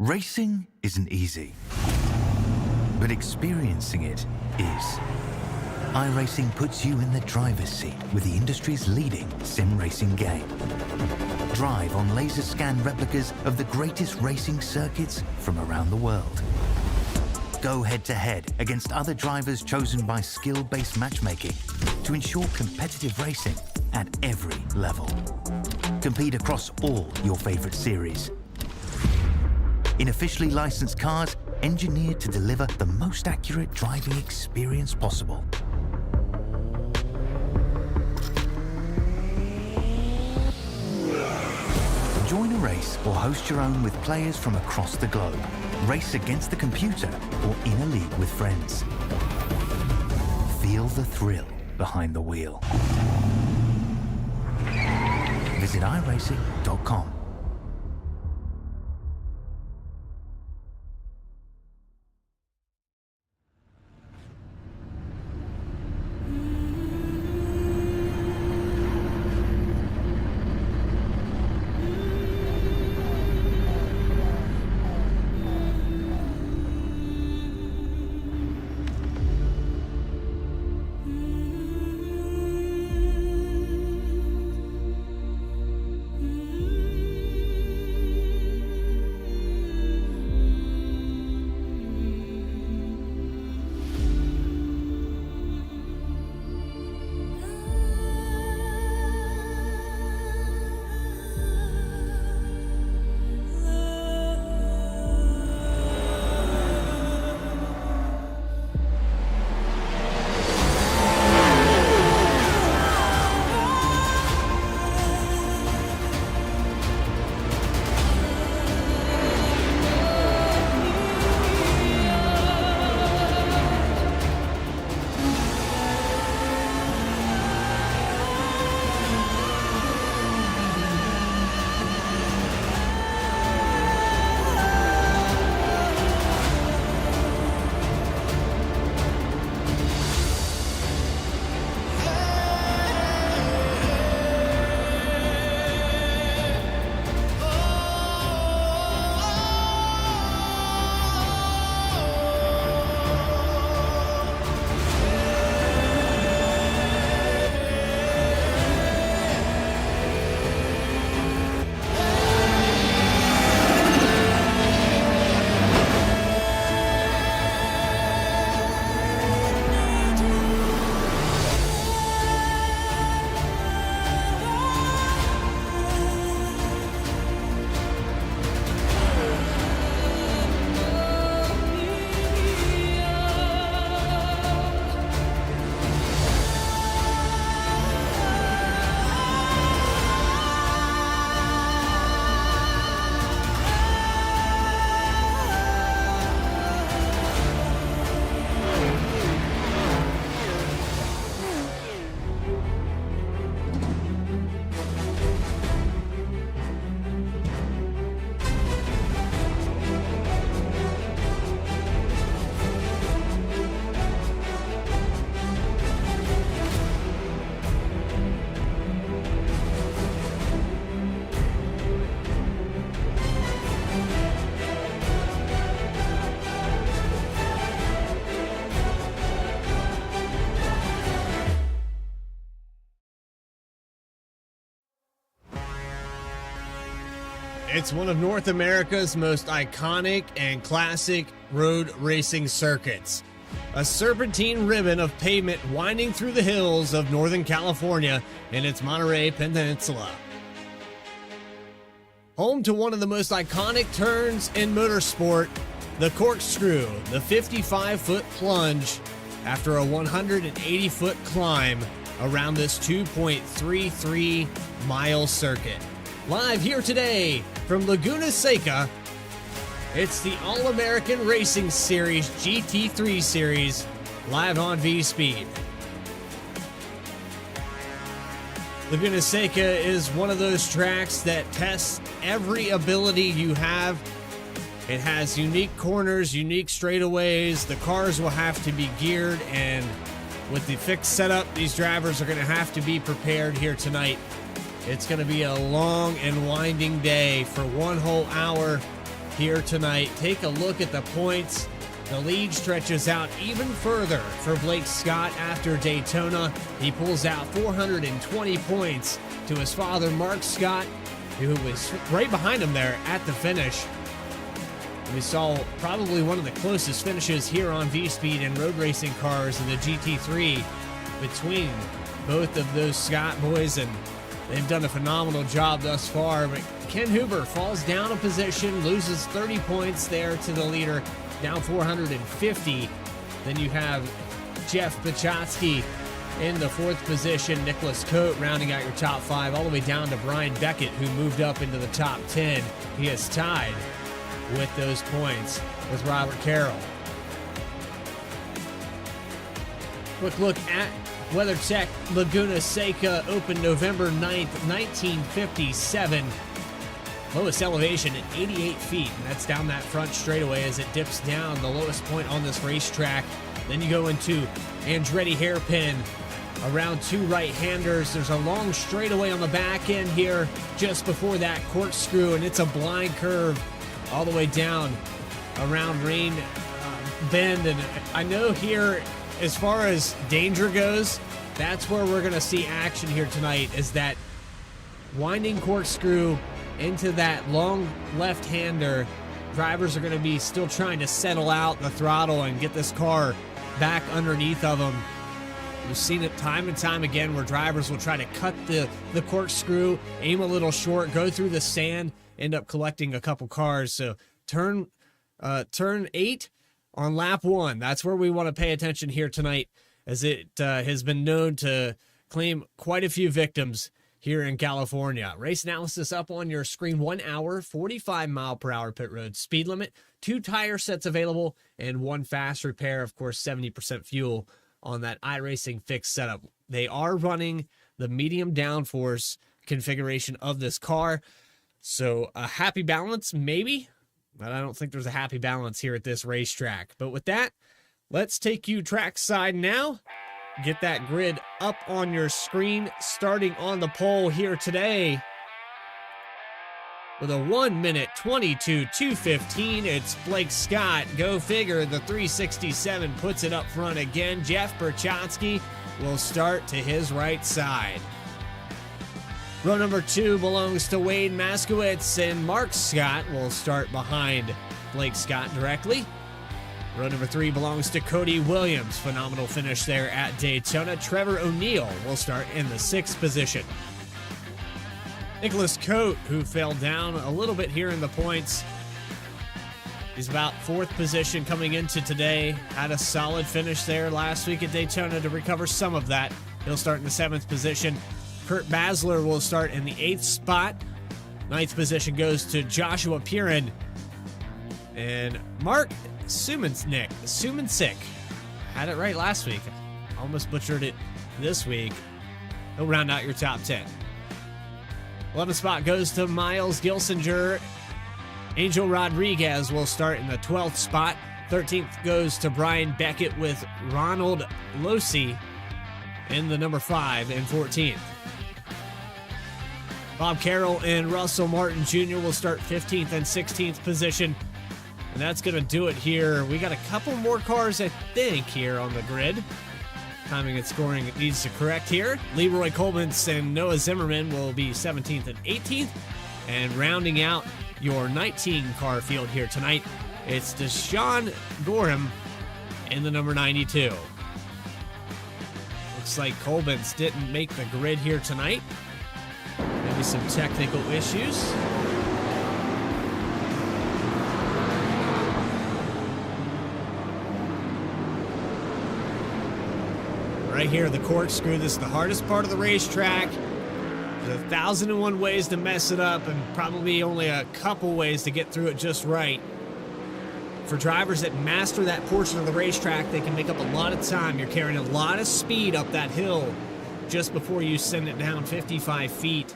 Racing isn't easy, but experiencing it is. iRacing puts you in the driver's seat with the industry's leading sim racing game. Drive on laser scan replicas of the greatest racing circuits from around the world. Go head-to-head against other drivers chosen by skill-based matchmaking to ensure competitive racing at every level. Compete across all your favorite series. In officially licensed cars, engineered to deliver the most accurate driving experience possible. Join a race or host your own with players from across the globe. Race against the computer or in a league with friends. Feel the thrill behind the wheel. Visit iRacing.com. It's one of North America's most iconic and classic road racing circuits. A serpentine ribbon of pavement winding through the hills of Northern California in its Monterey Peninsula. Home to one of the most iconic turns in motorsport, the corkscrew, the 55-foot plunge after a 180-foot climb around this 2.33-mile circuit. Live here today from Laguna, Seca, it's the All-American Racing Series GT3 Series, live on V-Speed. Laguna Seca is one of those tracks that tests every ability you have. It has unique corners, unique straightaways. The cars will have to be geared, and with the fixed setup, these drivers are going to have to be prepared here tonight. It's going to be a long and winding day for one whole hour here tonight. Take a look at the points. The lead stretches out even further for Blake Scott after Daytona. He pulls out 420 points to his father, Mark Scott, who was right behind him there at the finish. We saw probably one of the closest finishes here on V-Speed and road racing cars in the GT3 between both of those Scott boys, and they've done a phenomenal job thus far. But Ken Huber falls down a position, loses 30 points there to the leader, down 450. Then you have Jeff Pachotsky in the 4th position, Nicholas Coate rounding out your top 5, all the way down to Brian Beckett, who moved up into the top 10. He is tied with those points with Robert Carroll. Quick look at WeatherTech Laguna Seca, opened November 9th, 1957. Lowest elevation at 88 feet, and that's down that front straightaway as it dips down, the lowest point on this racetrack. Then you go into Andretti Hairpin, around 2 right-handers. There's a long straightaway on the back end here just before that corkscrew, and it's a blind curve all the way down around Rain Bend. And I know here, as far as danger goes, that's where we're going to see action here tonight, is that winding corkscrew into that long left-hander. Drivers are going to be still trying to settle out the throttle and get this car back underneath of them. We've seen it time and time again where drivers will try to cut the corkscrew, aim a little short, go through the sand, end up collecting a couple cars. So turn 8 on lap 1. That's where we want to pay attention here tonight, as it has been known to claim quite a few victims here in California. Race analysis up on your screen. 1 hour, 45 mile per hour pit road speed limit, 2 tire sets available, and 1 fast repair. Of course, 70% fuel on that iRacing fixed setup. They are running the medium downforce configuration of this car. So a happy balance, maybe, but I don't think there's a happy balance here at this racetrack. But with that, let's take you trackside now. Get that grid up on your screen, starting on the pole here today. With a 1 minute 22.215, it's Blake Scott. Go figure, the 367 puts it up front again. Jeff Berchotsky will start to his right side. Row number 2 belongs to Wade Maskowitz, and Mark Scott will start behind Blake Scott directly. Row number 3 belongs to Cody Williams. Phenomenal finish there at Daytona. Trevor O'Neill will start in the 6th position. Nicholas Coate, who fell down a little bit here in the points, he's about 4th position coming into today. Had a solid finish there last week at Daytona to recover some of that. He'll start in the 7th position. Kurt Basler will start in the 8th spot. 9th position goes to Joshua Piran. And Mark Sumancic had it right last week. Almost butchered it this week. He'll round out your top 10. 11th spot goes to Miles Gilsinger. Angel Rodriguez will start in the 12th spot. 13th goes to Brian Beckett with Ronald Losi in the number 5 and 14th. Bob Carroll and Russell Martin Jr. will start 15th and 16th position. And that's going to do it here. We got a couple more cars, I think, here on the grid. Timing and scoring needs to correct here. Leroy Colbins and Noah Zimmerman will be 17th and 18th. And rounding out your 19 car field here tonight, it's Deshaun Gorham in the number 92. Looks like Colbins didn't make the grid here tonight. Maybe some technical issues. Right here, the corkscrew. This is the hardest part of the racetrack. There's 1,001 ways to mess it up, and probably only a couple ways to get through it just right. For drivers that master that portion of the racetrack, they can make up a lot of time. You're carrying a lot of speed up that hill just before you send it down 55 feet.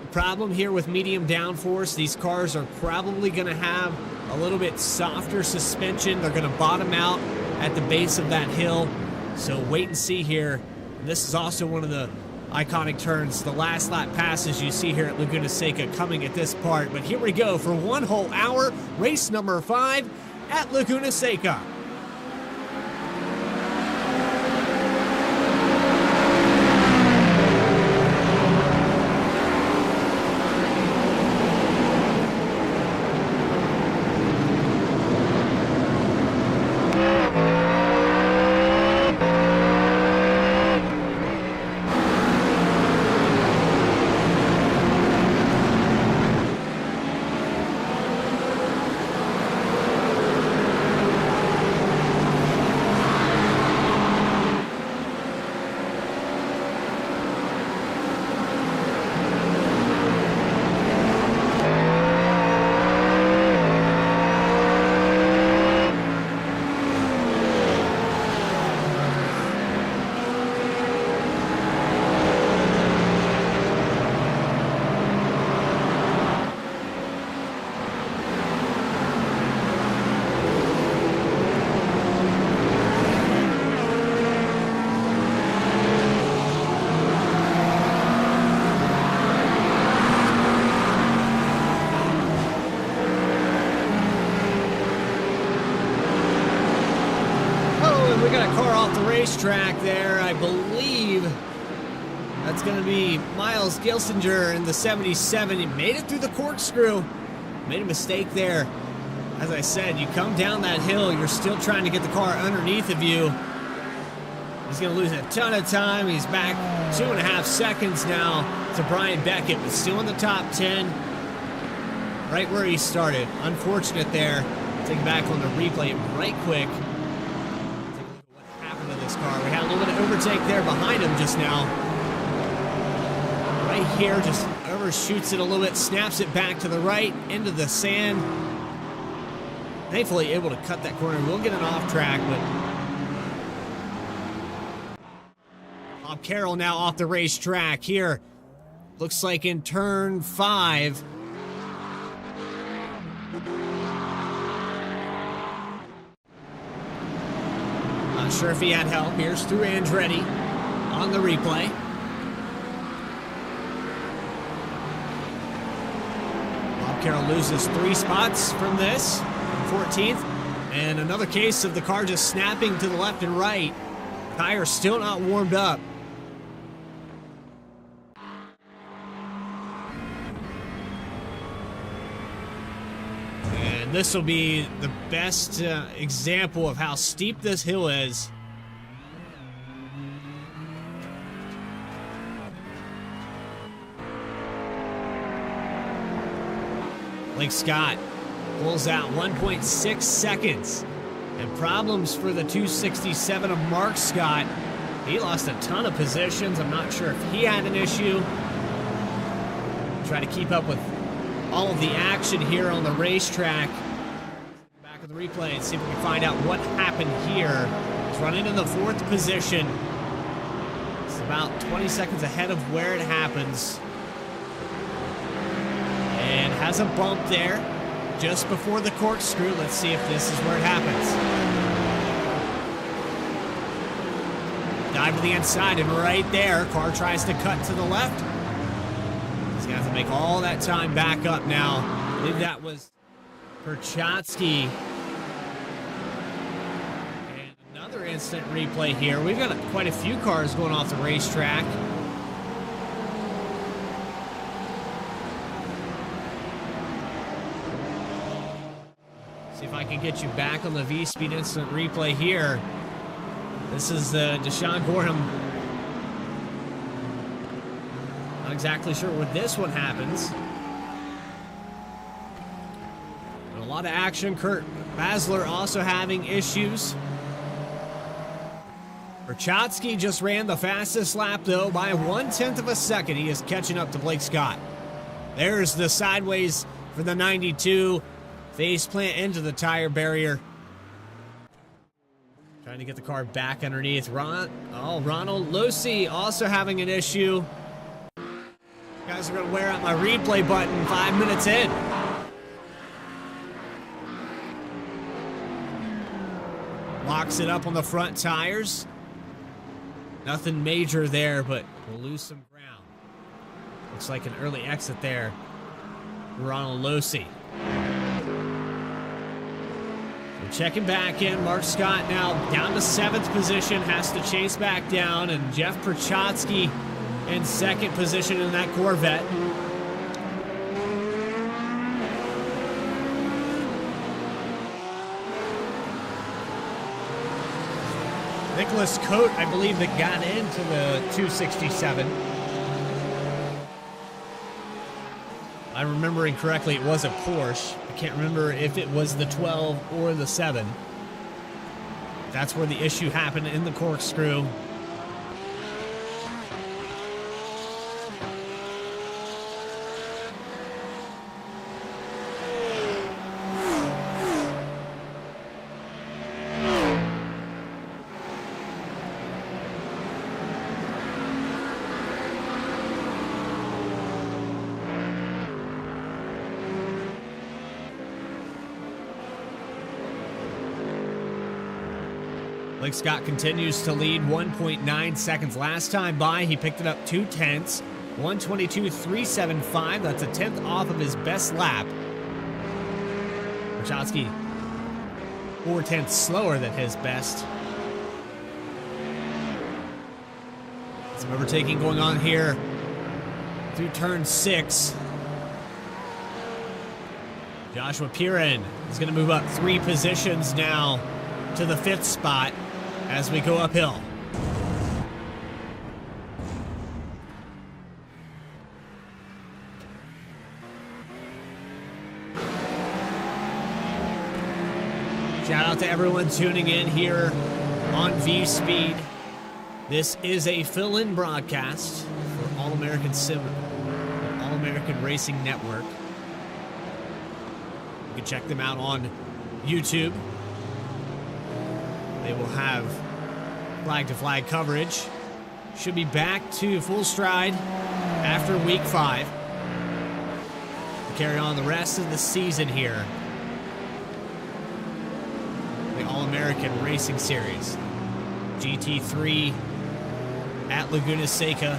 The problem here with medium downforce, these cars are probably going to have a little bit softer suspension. They're going to bottom out at the base of that hill. So wait and see here. This is also one of the iconic turns, the last lap passes you see here at Laguna Seca coming at this part. But here we go for 1 whole hour, race number 5 at Laguna Seca. We got a car off the racetrack there. I believe that's going to be Miles Gilsinger in the 77. He made it through the corkscrew. Made a mistake there. As I said, you come down that hill, you're still trying to get the car underneath of you. He's going to lose a ton of time. He's back 2.5 seconds now to Brian Beckett, but still in the top 10. Right where he started. Unfortunate there. Take back on the replay right quick. Car. We had a little bit of overtake there behind him just now. Right here, just overshoots it a little bit, snaps it back to the right, into the sand. Thankfully able to cut that corner. We'll get an off track, but Bob Carroll now off the racetrack here. Looks like in turn 5. Not sure if he had help. Here's through Andretti on the replay. Bob Carroll loses 3 spots from this, 14th. And another case of the car just snapping to the left and right. Tire still not warmed up. And this will be the best example of how steep this hill is. Blake Scott pulls out 1.6 seconds. And problems for the 267 of Mark Scott. He lost a ton of positions. I'm not sure if he had an issue. Try to keep up with all of the action here on the racetrack. Back of the replay and see if we can find out what happened here. He's running in the 4th position. It's about 20 seconds ahead of where it happens. And has a bump there just before the corkscrew. Let's see if this is where it happens. Dive to the inside and right there, car tries to cut to the left. He's gonna have to make all that time back up now. I believe that was Perchatsky. And another instant replay here. We've got quite a few cars going off the racetrack. See if I can get you back on the V-Speed instant replay here. This is Deshaun Gorham. Not exactly sure where this one happens. But a lot of action. Kurt Basler also having issues. Perchatsky just ran the fastest lap, though, by 1/10 of a second. He is catching up to Blake Scott. There's the sideways for the 92. Face plant into the tire barrier. Trying to get the car back underneath. Ronald Lucy also having an issue. Guys are going to wear out my replay button 5 minutes in. Locks it up on the front tires. Nothing major there, but will lose some ground. Looks like an early exit there. Ronald Losi. So checking back in. Mark Scott now down to 7th position. Has to chase back down. And Jeff Prochatsky in 2nd position in that Corvette. Nicholas Coate, I believe, that got into the 267. If I'm remembering correctly, it was a Porsche. I can't remember if it was the 12 or the 7. That's where the issue happened in the corkscrew. Blake Scott continues to lead 1.9 seconds. Last time by, he picked it up 0.2, 1:22.375. That's a 10th off of his best lap. Prochatsky 0.4 slower than his best. Some overtaking going on here through turn 6. Joshua Piran is going to move up 3 positions now to the 5th spot as we go uphill. Shout out to everyone tuning in here on V-Speed. This is a fill-in broadcast for All-American Sim, All-American Racing Network. You can check them out on YouTube. They will have flag-to-flag coverage. Should be back to full stride after week 5. To carry on the rest of the season here. The All-American Racing Series. GT3 at Laguna Seca.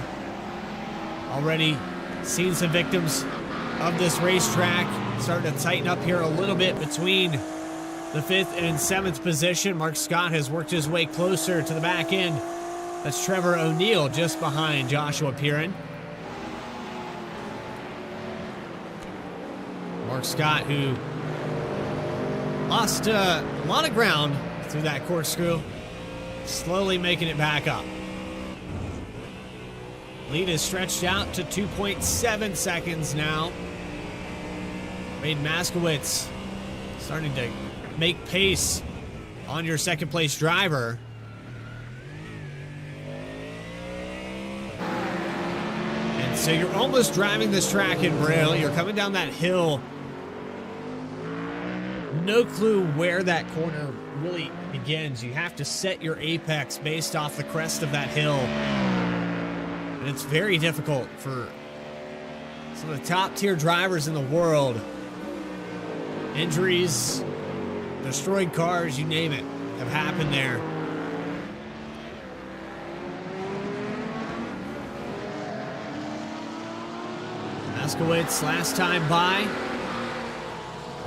Already seen some victims of this racetrack. Starting to tighten up here a little bit between the 5th and 7th position. Mark Scott has worked his way closer to the back end. That's Trevor O'Neill just behind Joshua Piran. Mark Scott, who lost a lot of ground through that corkscrew, slowly making it back up. Lead is stretched out to 2.7 seconds now. Wade Maskowitz starting to make pace on your 2nd place driver. And so you're almost driving this track in Braille. You're coming down that hill. No clue where that corner really begins. You have to set your apex based off the crest of that hill. And it's very difficult for some of the top tier drivers in the world. Injuries, destroyed cars, you name it, have happened there. Maskowitz last time by,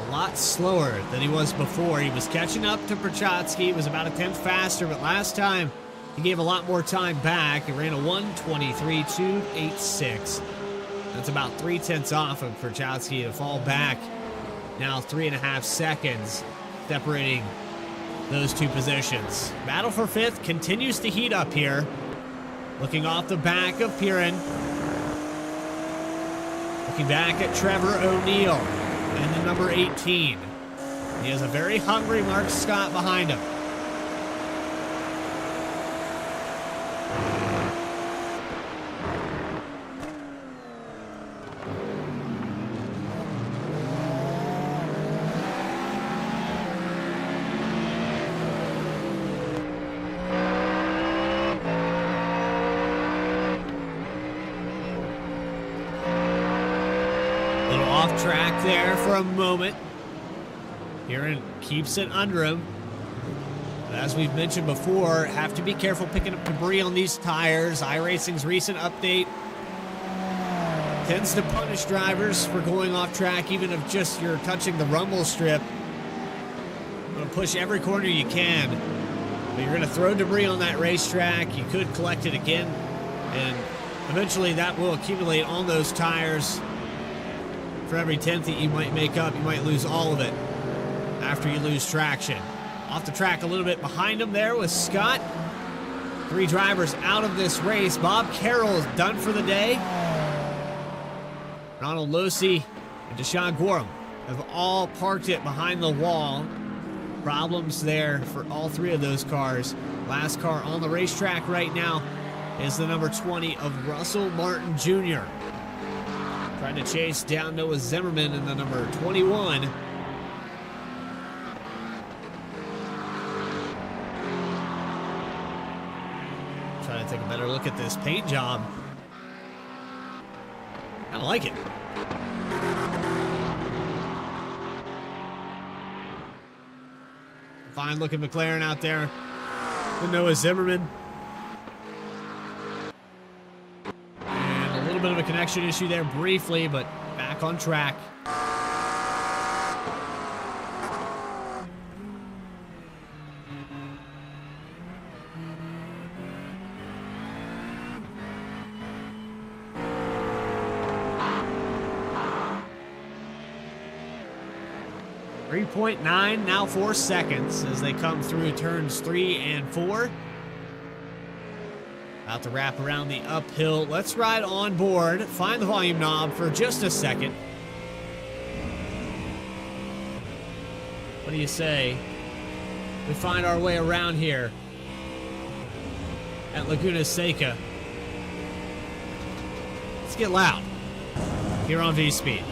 a lot slower than he was before. He was catching up to Prochatsky. He was about a 10th faster, but last time he gave a lot more time back. He ran a 1:23.286. That's about 0.3 off of Prochatsky to fall back. Now 3.5 seconds separating those 2 positions. Battle for 5th continues to heat up here. Looking off the back of Piran. Looking back at Trevor O'Neill and the number 18. He has a very hungry Mark Scott behind him. Off track there for a moment. Piran keeps it under him. As we've mentioned before, have to be careful picking up debris on these tires. iRacing's recent update tends to punish drivers for going off track, even if just you're touching the rumble strip. You're going to push every corner you can, but you're going to throw debris on that racetrack. You could collect it again, and eventually that will accumulate on those tires. For every tenth that you might make up, you might lose all of it after you lose traction. Off the track a little bit behind him there with Scott. 3 drivers out of this race. Bob Carroll is done for the day. Ronald Losi and Deshaun Gorham have all parked it behind the wall. Problems there for all 3 of those cars. Last car on the racetrack right now is the number 20 of Russell Martin Jr. Trying to chase down Noah Zimmerman in the number 21. Trying to take a better look at this paint job. I like it. Fine looking McLaren out there with Noah Zimmerman. And a little bit of a connection issue there briefly, but back on track. 3.9, now 4 seconds as they come through turns 3 and 4. About to wrap around the uphill. Let's ride on board. Find the volume knob for just a second. What do you say? We find our way around here at Laguna Seca. Let's get loud here on V-Speed.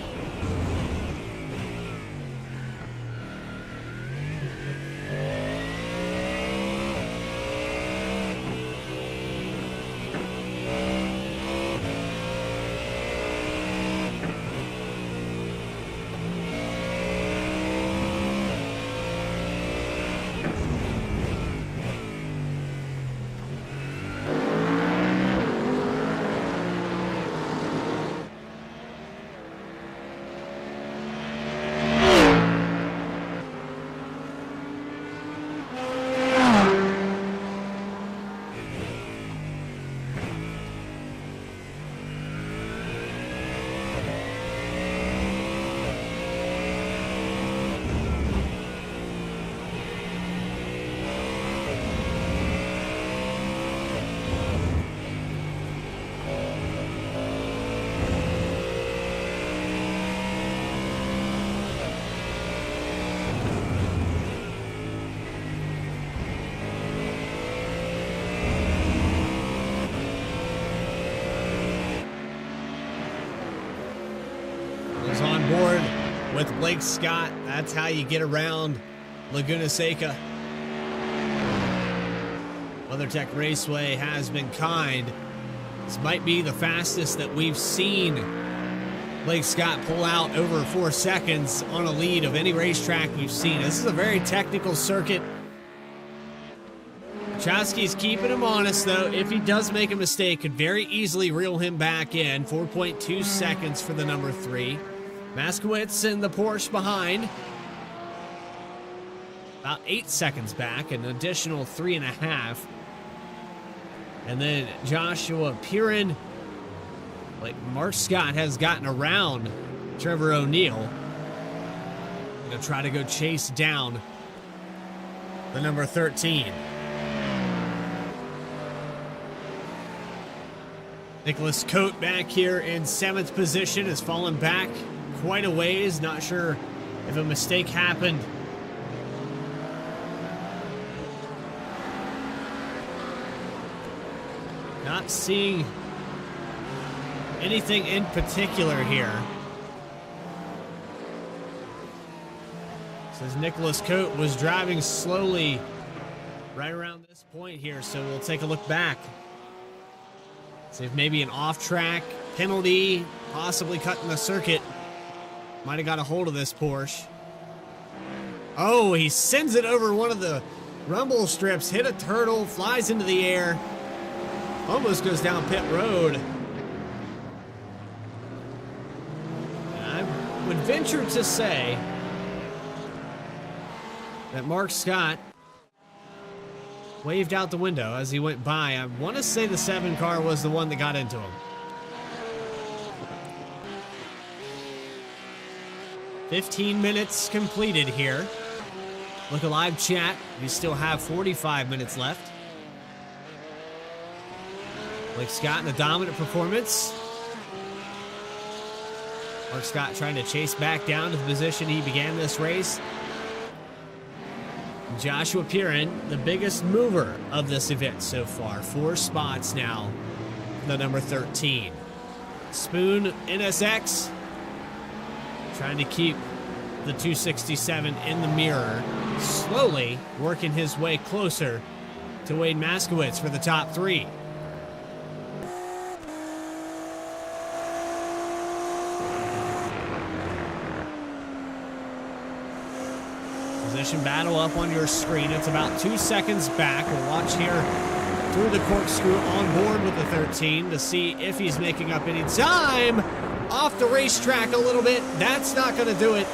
Board with Blake Scott. That's how you get around Laguna Seca. WeatherTech Raceway has been kind. This might be the fastest that we've seen Blake Scott pull out over 4 seconds on a lead of any racetrack we've seen. This is a very technical circuit. Chowski's keeping him honest, though. If he does make a mistake, could very easily reel him back in. 4.2 seconds for the number 3. Maskowitz in the Porsche behind. About 8 seconds back, an additional 3.5. And then Joshua Piran, like Mark Scott, has gotten around Trevor O'Neill. Gonna try to go chase down the number 13. Nicholas Coate back here in 7th position has fallen back quite a ways. Not sure if a mistake happened. Not seeing anything in particular here. Says Nicholas Coate was driving slowly right around this point here, so we'll take a look back. See if maybe an off-track penalty, possibly cutting the circuit, might have got a hold of this Porsche. Oh, he sends it over one of the rumble strips, hit a turtle, flies into the air, almost goes down pit road. I would venture to say that Mark Scott waved out the window as he went by. I want to say the 7 car was the one that got into him. 15 minutes completed here. Look at live chat. We still have 45 minutes left. Blake Scott in a dominant performance. Mark Scott trying to chase back down to the position he began this race. Joshua Piran, the biggest mover of this event so far. 4 spots now, the number 13. Spoon NSX trying to keep the 267 in the mirror, slowly working his way closer to Wade Maskowitz for the top 3. Position battle up on your screen. It's about 2 seconds back. We'll watch here through the corkscrew on board with the 13 to see if he's making up any time off the racetrack a little bit. That's not going to do it.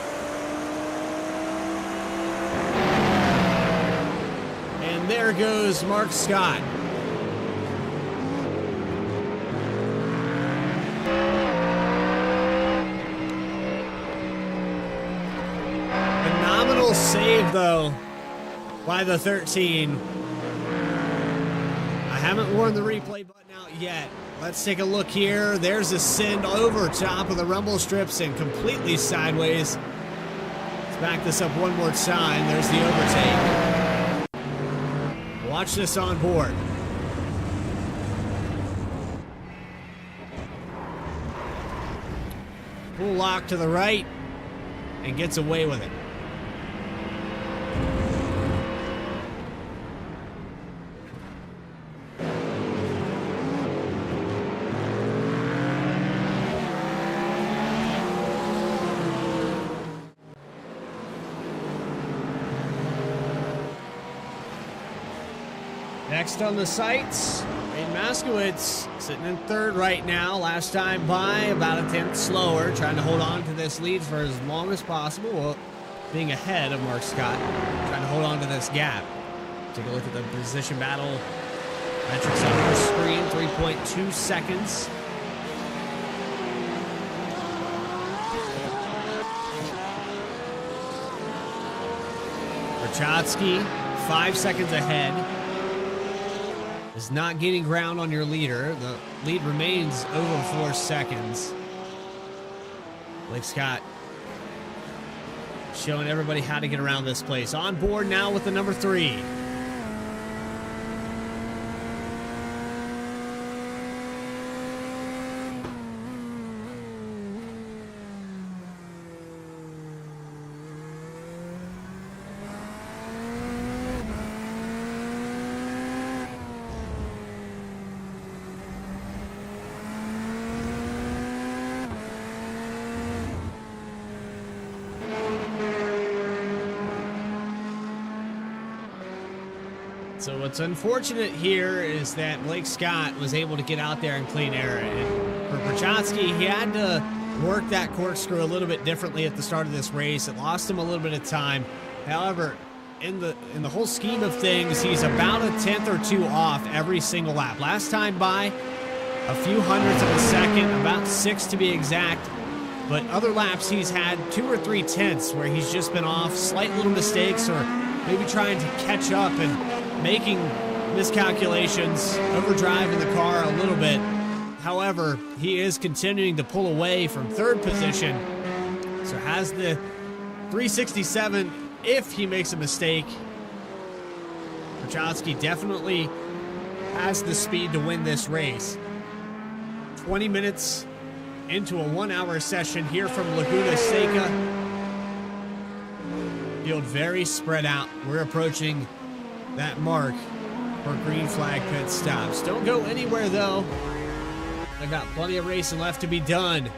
And there goes Mark Scott. Phenomenal save, though, by the 13. I haven't worn the replay button out yet. Let's take a look here. There's a send over top of the rumble strips and completely sideways. Let's back this up one more time. There's the overtake. Watch this on board. Full lock to the right and gets away with it. Next on the sights, Wade Maskowitz sitting in 3rd right now. Last time by, about a 10th slower, trying to hold on to this lead for as long as possible, well, being ahead of Mark Scott, trying to hold on to this gap. Take a look at the position battle metrics on our screen, 3.2 seconds. Berchotsky, 5 seconds ahead. Is not getting ground on your leader. The lead remains over 4 seconds. Blake Scott showing everybody how to get around this place. On board now with the number 3. So what's unfortunate here is that Blake Scott was able to get out there and clean air. And for Berchotsky, he had to work that corkscrew a little bit differently at the start of this race. It lost him a little bit of time. However, in the whole scheme of things, he's about a 10th or 2 off every single lap. Last time by, a few hundredths of a second, about 6 to be exact. But other laps, he's had 2 or 3 tenths where he's just been off, slight little mistakes, or maybe trying to catch up and making miscalculations, overdriving the car a little bit. However, he is continuing to pull away from 3rd position. So has the 367 if he makes a mistake. Berchotsky definitely has the speed to win this race. 20 minutes into a 1-hour session here from Laguna Seca. Field very spread out. We're approaching that mark for green flag pit stops. Don't go anywhere, though. I've got plenty of racing left to be done.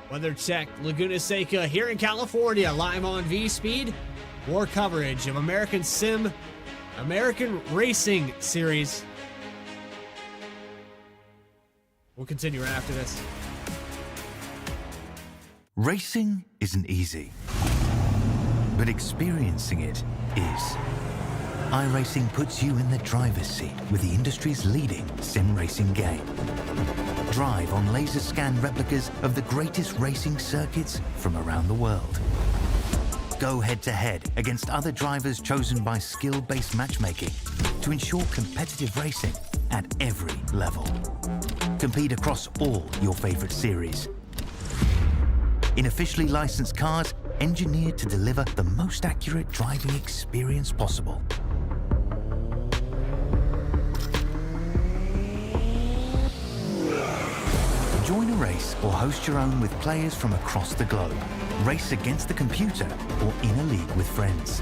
Weather check Laguna Seca here in California, live on V-Speed. more coverage of American Racing Series. We'll continue right after this. Racing isn't easy, but experiencing it is. iRacing puts you in the driver's seat with the industry's leading sim racing game. Drive on laser scan replicas of the greatest racing circuits from around the world. Go head-to-head against other drivers chosen by skill-based matchmaking to ensure competitive racing at every level. Compete across all your favorite series. In officially licensed cars, engineered to deliver the most accurate driving experience possible. Join a race or host your own with players from across the globe. Race against the computer or in a league with friends.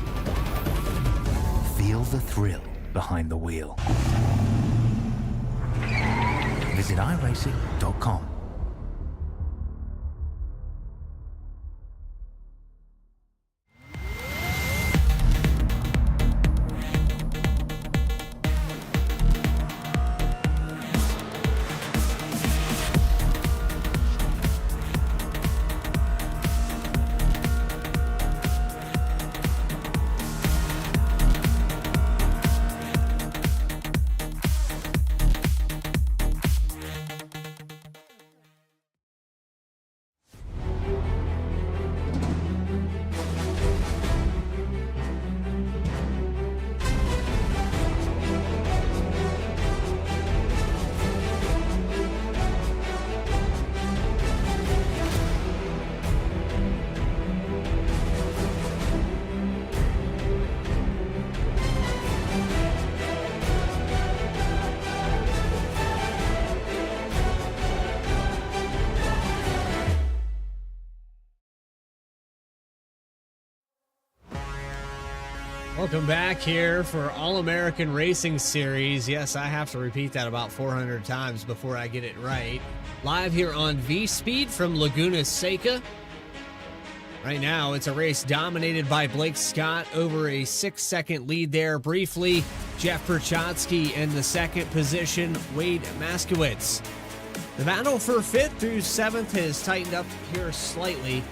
Feel the thrill behind the wheel. Visit iRacing.com. Welcome back here for All-American Racing Series. Yes, I have to repeat that about 400 times before I get it right. Live here on V-Speed from Laguna, Seca. Right now, it's a race dominated by Blake Scott over a 6-second lead there. Briefly, Jeff Perchotsky in the second position, Wade Maskowitz. The battle for 5th through 7th has tightened up here slightly.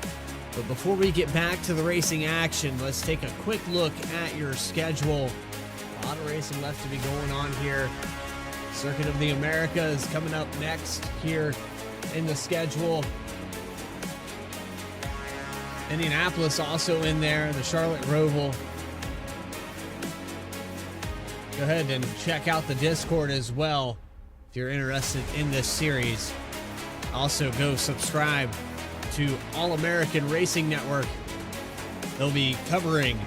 But before we get back to the racing action, let's take a quick look at your schedule. A lot of racing left to be going on here. Circuit of the Americas coming up next here in the schedule. Indianapolis also in there, the Charlotte Roval. Go ahead and check out the Discord as well if you're interested in this series. Also, go subscribe to All-American Racing Network. They'll be covering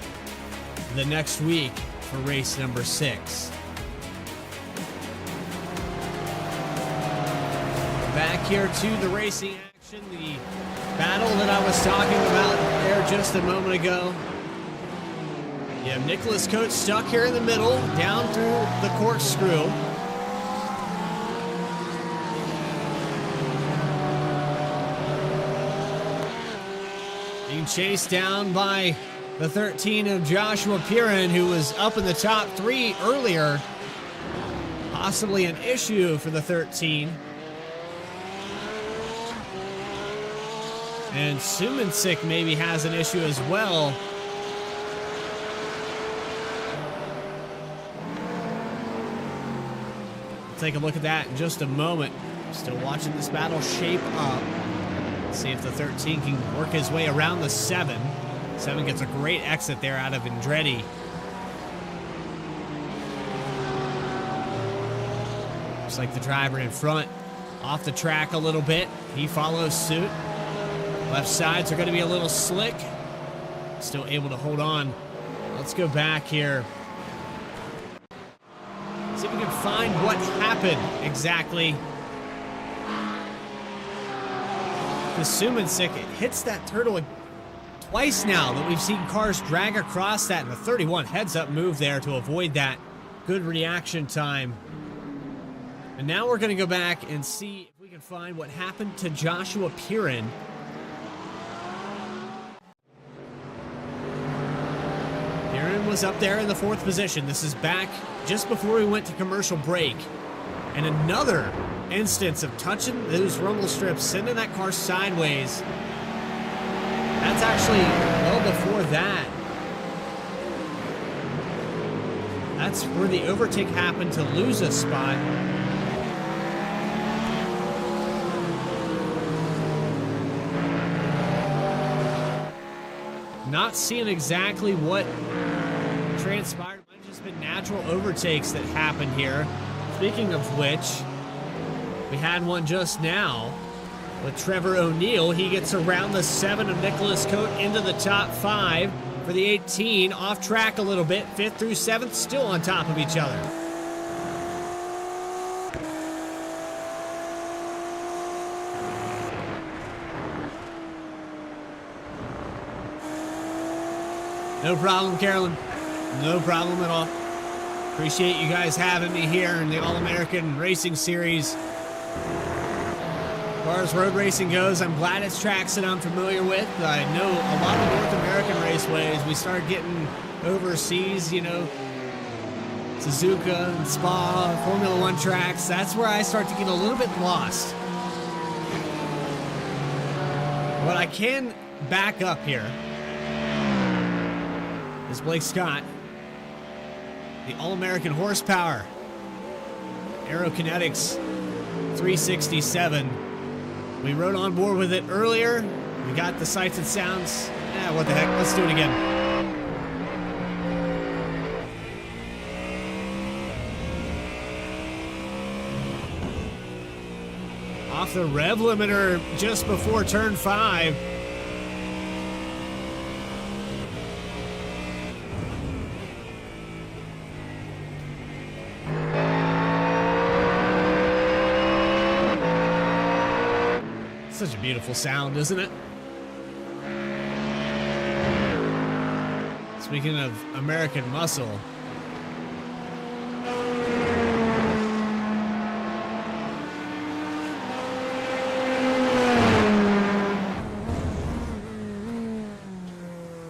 the next week for race number 6. Back here to the racing action, the battle that I was talking about there just a moment ago. You have Nicholas Coates stuck here in the middle, down through the corkscrew. Being chased down by the 13 of Joshua Piran, who was up in the top 3 earlier. Possibly an issue for the 13. And Sumansik maybe has an issue as well. We'll take a look at that in just a moment. Still watching this battle shape up. See if the 13 can work his way around the 7. 7 gets a great exit there out of Andretti. Looks like the driver in front off the track a little bit. He follows suit. Left sides are going to be a little slick. Still able to hold on. Let's go back here. See if we can find what happened exactly. The Sumansik hits that turtle twice now that we've seen cars drag across that, and the 31 heads-up move there to avoid that. Good reaction time. And now we're going to go back and see if we can find what happened to Joshua Piran. was up there in the 4th position. This is back just before we went to commercial break. And another instance of touching those rumble strips, sending that car sideways. That's actually well before that. That's where the overtake happened to lose a spot. Not seeing exactly what transpired. Might have just been natural overtakes that happened here. Speaking of which, we had one just now with Trevor O'Neill. He gets around the 7 of Nicholas Cote into the top 5 for the 18. Off track a little bit. 5th through 7th still on top of each other. No problem, Carolyn. No problem at all. Appreciate you guys having me here in the All-American Racing Series. As far as road racing goes, I'm glad it's tracks that I'm familiar with. I know a lot of North American raceways. We start getting overseas, you know, Suzuka and Spa, Formula One tracks. That's where I start to get a little bit lost. But I can back up here. Is Blake Scott, the All-American Horsepower, Aerokinetics 367. We rode on board with it earlier. We got the sights and sounds. What the heck, let's do it again. Off the rev limiter just before turn 5. Such a beautiful sound, isn't it? Speaking of American muscle,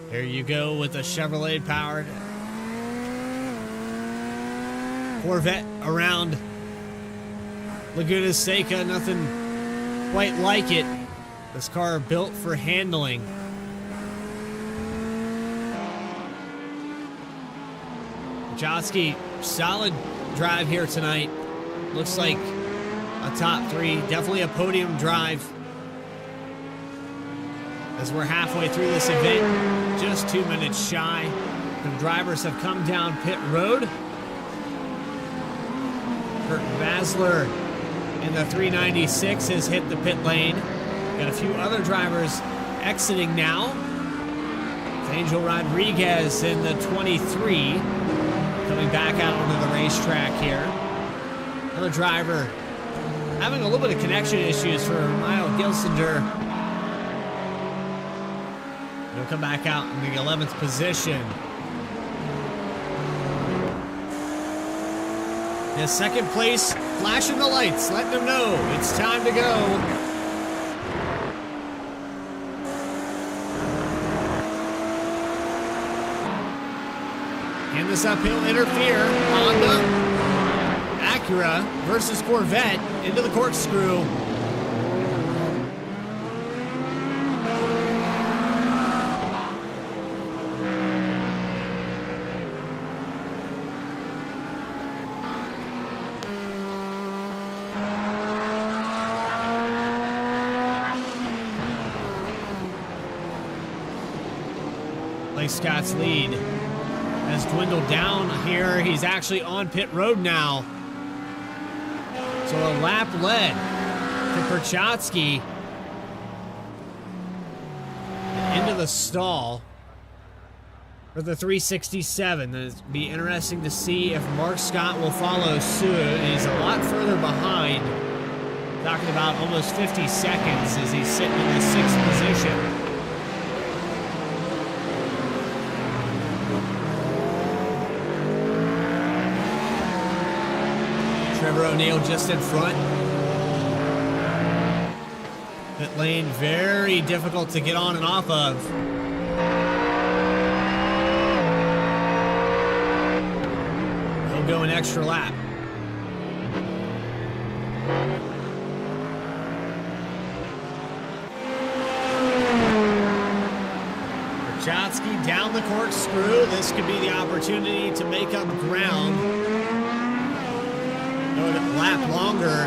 there you go with a Chevrolet powered Corvette around Laguna Seca. Nothing quite like it. This car built for handling. Jotsky, solid drive here tonight. Looks like a top 3, definitely a podium drive. As we're halfway through this event, just 2 minutes shy. The drivers have come down pit road. Kurt Basler in the 396 has hit the pit lane. Got a few other drivers exiting now. Angel Rodriguez in the 23 coming back out onto the racetrack here. Another driver having a little bit of connection issues for Mile Gilsinger. He'll come back out in the 11th position. In second place, flashing the lights, letting them know it's time to go. In this uphill interfere, Honda, Acura versus Corvette into the corkscrew. Scott's lead has dwindled down here. He's actually on pit road now. So a lap led to Perchatsky into the stall for the 367. It'll be interesting to see if Mark Scott will follow suit. He's a lot further behind. Talking about almost 50 seconds as he's sitting in the 6th position. Trevor O'Neill just in front. Pit lane very difficult to get on and off of. go an extra lap. Berchotsky down the corkscrew. This could be the opportunity to make up ground. Go a lap longer.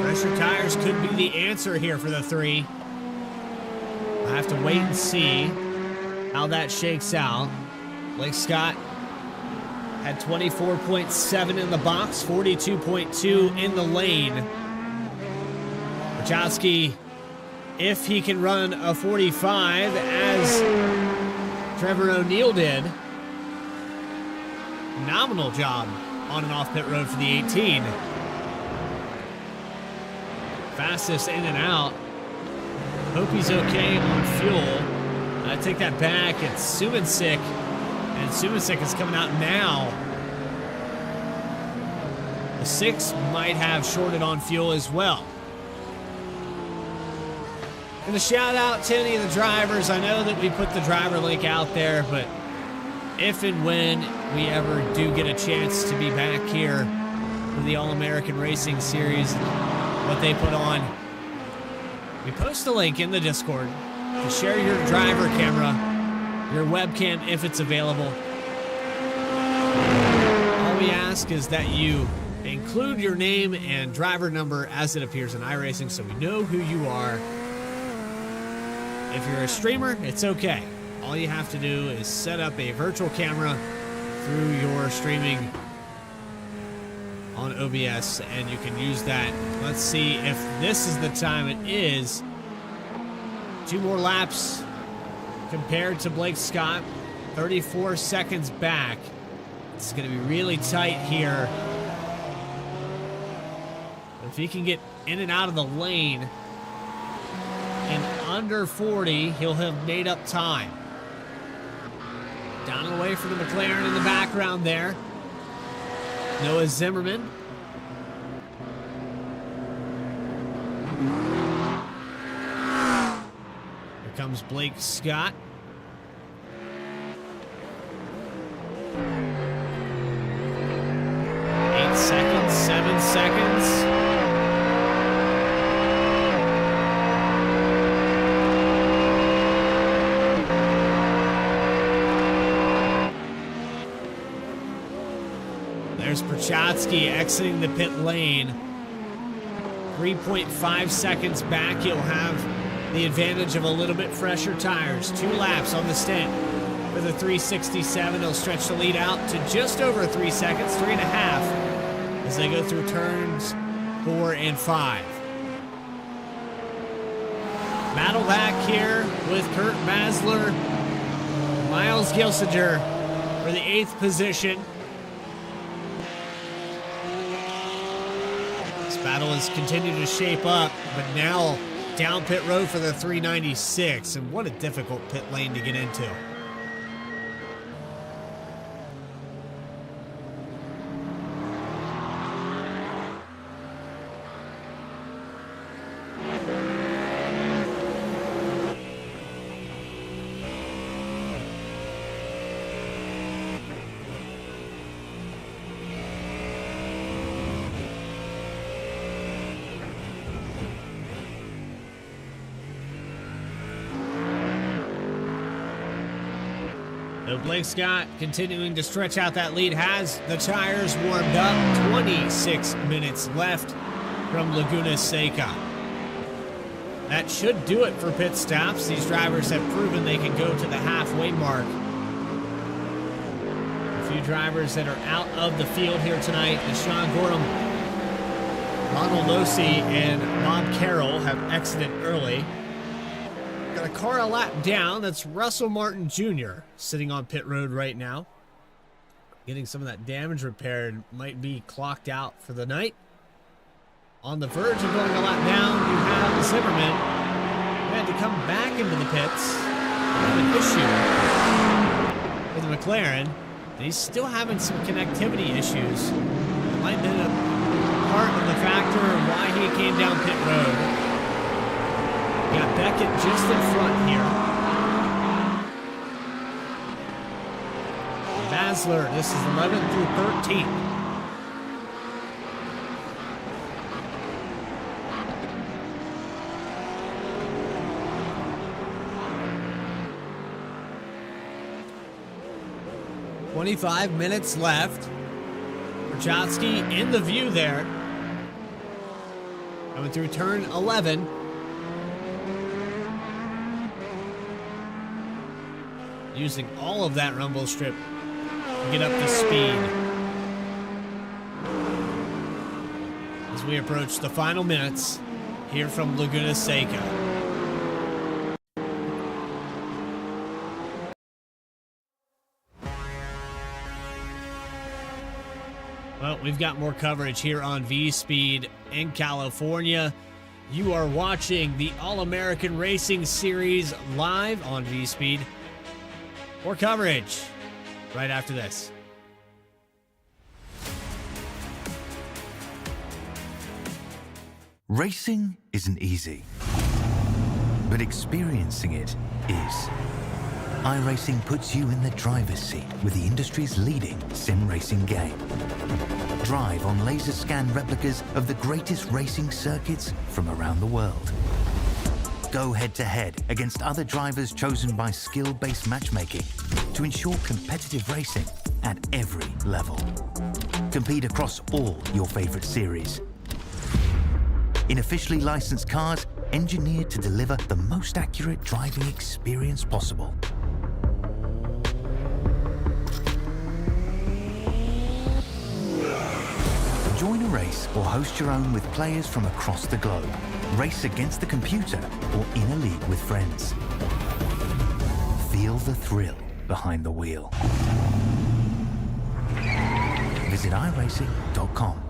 Pressure tires could be the answer here for the 3. I'll have to wait and see how that shakes out. Blake Scott had 24.7 in the box, 42.2 in the lane. Berchotsky, if he can run a 45 as Trevor O'Neill did, phenomenal job on and off pit road for the 18. Fastest in and out. Hope he's okay on fuel. I take that back. It's Sumancic, and Sumancic is coming out now. The 6 might have shorted on fuel as well. And a shout out to any of the drivers. I know that we put the driver link out there, but if and when we ever do get a chance to be back here for the All-American Racing Series, what they put on, we post a link in the Discord to share your driver camera, your webcam if it's available. All we ask is that you include your name and driver number as it appears in iRacing so we know who you are. If you're a streamer, it's okay. All you have to do is set up a virtual camera through your streaming on OBS, and you can use that. Let's see if this is the time it is. 2 more laps compared to Blake Scott. 34 seconds back. It's going to be really tight here. If he can get in and out of the lane in under 40, he'll have made up time. Down and away for the McLaren in the background there. Noah Zimmerman. Here comes Blake Scott. Eight seconds, 7 seconds. There's Berchotsky exiting the pit lane. 3.5 seconds back. He'll have the advantage of a little bit fresher tires. 2 laps on the stint for the 367. He'll stretch the lead out to just over 3 seconds, 3.5, as they go through turns 4 and 5. Battle back here with Kurt Masler, Miles Gilsinger for the 8th position. Battle has continued to shape up, but now down pit road for the 396, and what a difficult pit lane to get into. So Blake Scott continuing to stretch out that lead, has the tires warmed up. 26 minutes left from Laguna Seca. That should do it for pit stops. These drivers have proven they can go to the halfway mark. A few drivers that are out of the field here tonight. Sean Gorham, Ronald Losey, and Bob Carroll have exited early. Got a car a lap down. That's Russell Martin Jr. sitting on pit road right now. Getting some of that damage repaired. Might be clocked out for the night. On the verge of going a lap down, you have Zimmerman. He had to come back into the pits. Have an issue with the McLaren. And he's still having some connectivity issues. It might have been a part of the factor of why he came down pit road. Got Beckett just in front here. Dazzler. This is 11th through 13th. "25 minutes left." Rachowski in the view there. Coming through turn 11. Using all of that rumble strip to get up to speed. As we approach the final minutes here from Laguna Seca. Well, we've got more coverage here on V-Speed in California. You are watching the All-American Racing Series live on V-Speed. More coverage right after this. Racing isn't easy, but experiencing it is. iRacing puts you in the driver's seat with the industry's leading sim racing game. Drive on laser scan replicas of the greatest racing circuits from around the world. Go head-to-head against other drivers chosen by skill-based matchmaking to ensure competitive racing at every level. Compete across all your favorite series. In officially licensed cars, engineered to deliver the most accurate driving experience possible. Join a race or host your own with players from across the globe. Race against the computer or in a league with friends. Feel the thrill behind the wheel. Visit iRacing.com.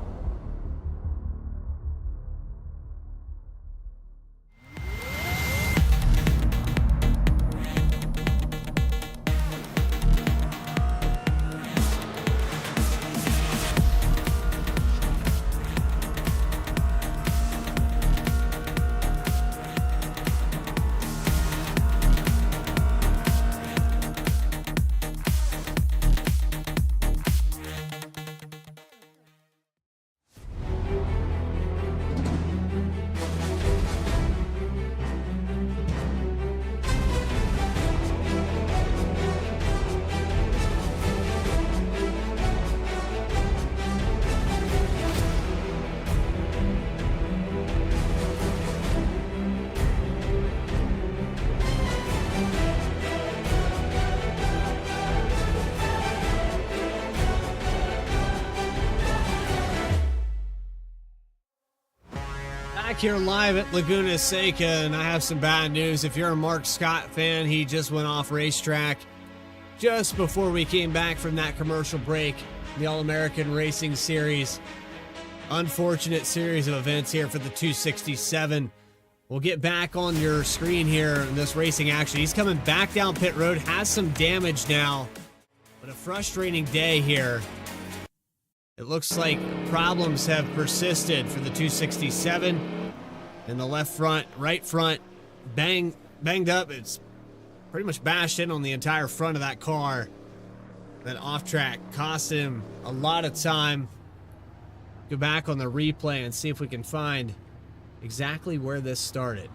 Back here live at Laguna Seca, and I have some bad news. If you're a Mark Scott fan, he just went off racetrack just before we came back from that commercial break. The All-American Racing Series. Unfortunate series of events here for the 267. We'll get back on your screen here in this racing action. He's coming back down pit road, has some damage now, but a frustrating day here. It looks like problems have persisted for the 267. And the left front, right front, banged up. It's pretty much bashed in on the entire front of that car. That off track cost him a lot of time. Go back on the replay and see if we can find exactly where this started.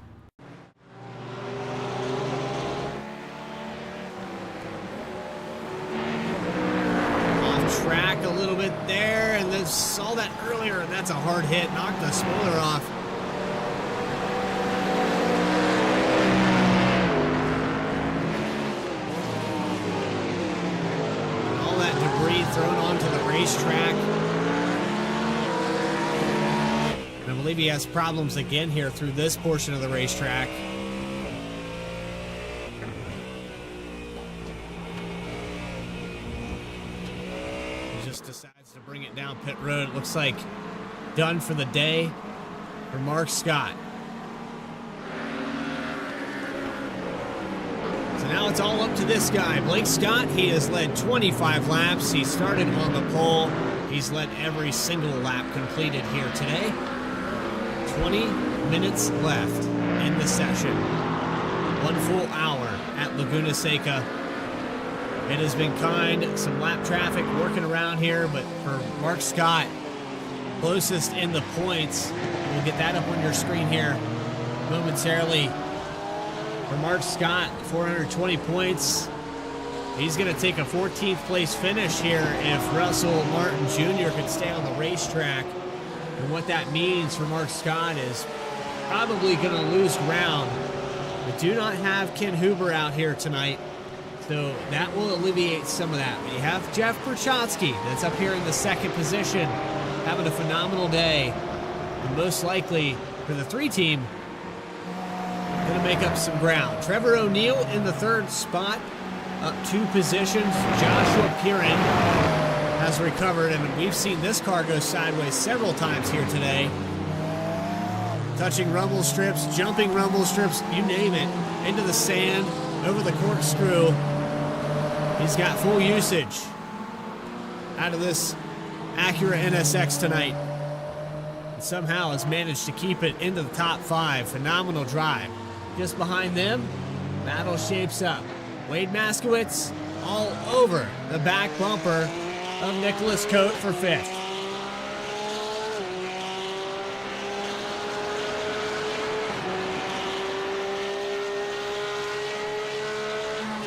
Off track a little bit there, and then saw that earlier, and that's a hard hit. Knocked the spoiler off. Thrown onto the racetrack. And I believe he has problems again here through this portion of the racetrack. He just decides to bring it down pit road. It looks like done for the day for Mark Scott. Now it's all up to this guy, Blake Scott. He has led 25 laps. He started on the pole. He's led every single lap completed here today. 20 minutes left in the session. 1 full hour at Laguna Seca. It has been kind. Some lap traffic working around here, but for Mark Scott, closest in the points. We'll get that up on your screen here momentarily. For Mark Scott, 420 points. He's going to take a 14th place finish here if Russell Martin Jr. can stay on the racetrack. And what that means for Mark Scott is probably going to lose ground. We do not have Ken Huber out here tonight, so that will alleviate some of that. We have Jeff Perchotsky that's up here in the second position, having a phenomenal day. And most likely for the 3 team, going to make up some ground. Trevor O'Neill in the 3rd spot, up 2 positions. Joshua Piran has recovered, and we've seen this car go sideways several times here today. Touching rumble strips, jumping rumble strips, you name it, into the sand, over the corkscrew. He's got full usage out of this Acura NSX tonight. And somehow has managed to keep it into the top 5. Phenomenal drive. Just behind them, battle shapes up. Wade Maskowitz all over the back bumper of Nicholas Coate for 5th.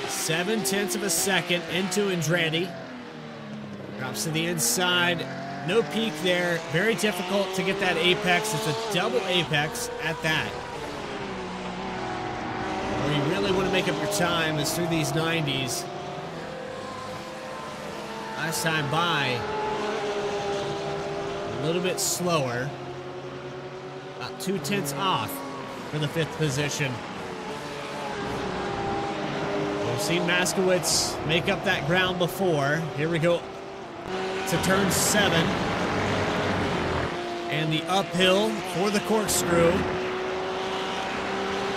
Seven-tenths of a second into Andretti. Drops to the inside. No peak there. Very difficult to get that apex. It's a double apex at that. Where you really want to make up your time is through these 90s. Last time by, a little bit slower. About 2/10 off for the 5th position. We've seen Maskowitz make up that ground before. Here we go to turn 7. And the uphill for the corkscrew.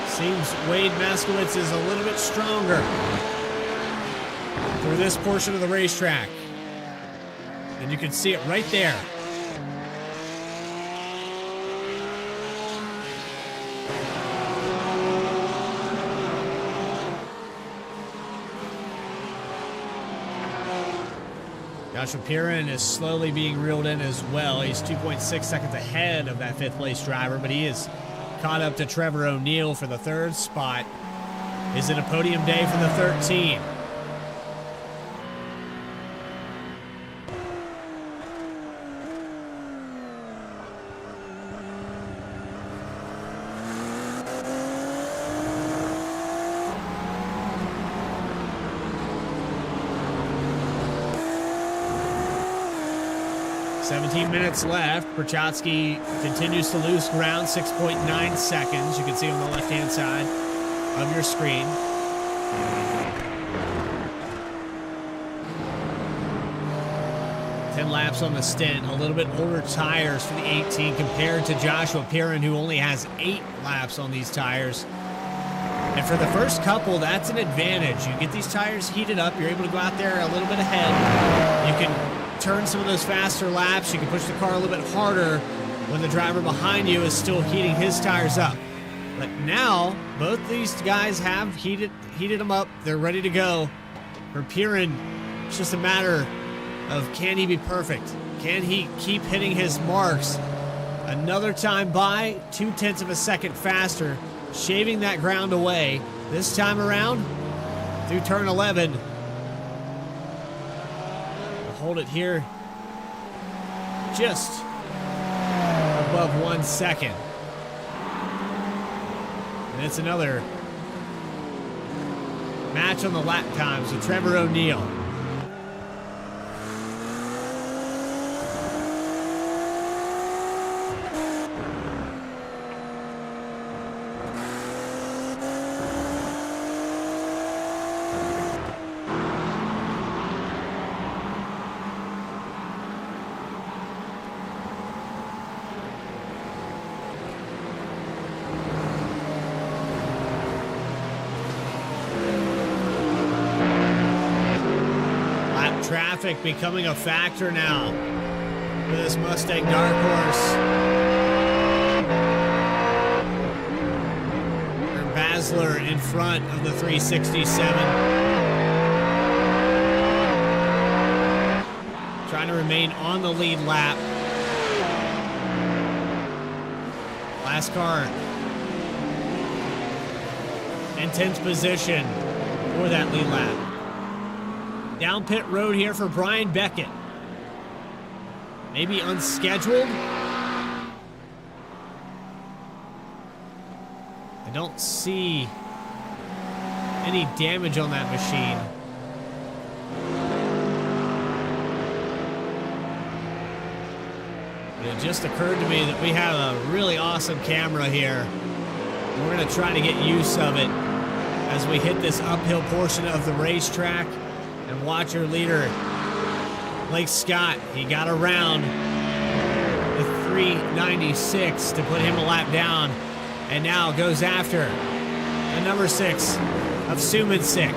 Seems Wade Maskowitz is a little bit stronger for this portion of the racetrack. And you can see it right there. Joshua Piran is slowly being reeled in as well. He's 2.6 seconds ahead of that 5th place driver, but he is caught up to Trevor O'Neill for the 3rd spot. Is it a podium day for the 13? Minutes left. Perchotsky continues to lose ground, 6.9 seconds. You can see on the left-hand side of your screen. Ten laps on the stint. A little bit older tires for the 18 compared to Joshua Piran, who only has 8 laps on these tires. And for the first couple, that's an advantage. You get these tires heated up. You're able to go out there a little bit ahead. You can turn some of those faster laps. You can push the car a little bit harder when the driver behind you is still heating his tires up. But now, both these guys have heated them up. They're ready to go. For Piran, it's just a matter of, can he be perfect? Can he keep hitting his marks? Another time by, 2/10 of a second faster, shaving that ground away. This time around, through turn 11, hold it here just above 1 second. And it's another match on the lap times with Trevor O'Neill. Traffic becoming a factor now for this Mustang Dark Horse. Basler in front of the 367. remain on the lead lap. Last car in 10th position for that lead lap. Down pit road here for Brian Beckett. Maybe unscheduled. I don't see any damage on that machine. It just occurred to me that we have a really awesome camera here. We're going to try to get use of it as we hit this uphill portion of the racetrack and watch our leader, Blake Scott. He got around the 396 to put him a lap down, and now goes after the number 6 of Sumansik.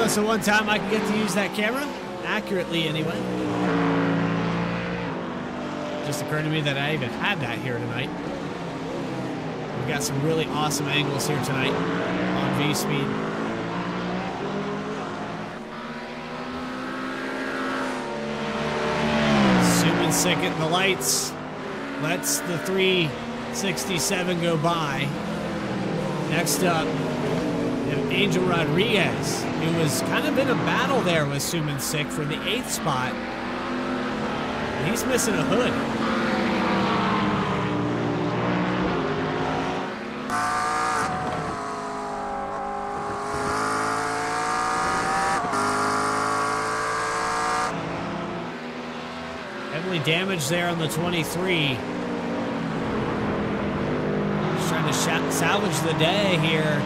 So one time I can get to use that camera accurately anyway. Just occurred to me that I even had that here tonight. We've got some really awesome angles here tonight on V-Speed. Sumansik at the lights. Lets the 367 go by. Next up, Angel Rodriguez, who was kind of in a battle there with Sumansik for the 8th spot. He's missing a hood. Heavily damaged there on the 23. Just trying to salvage the day here.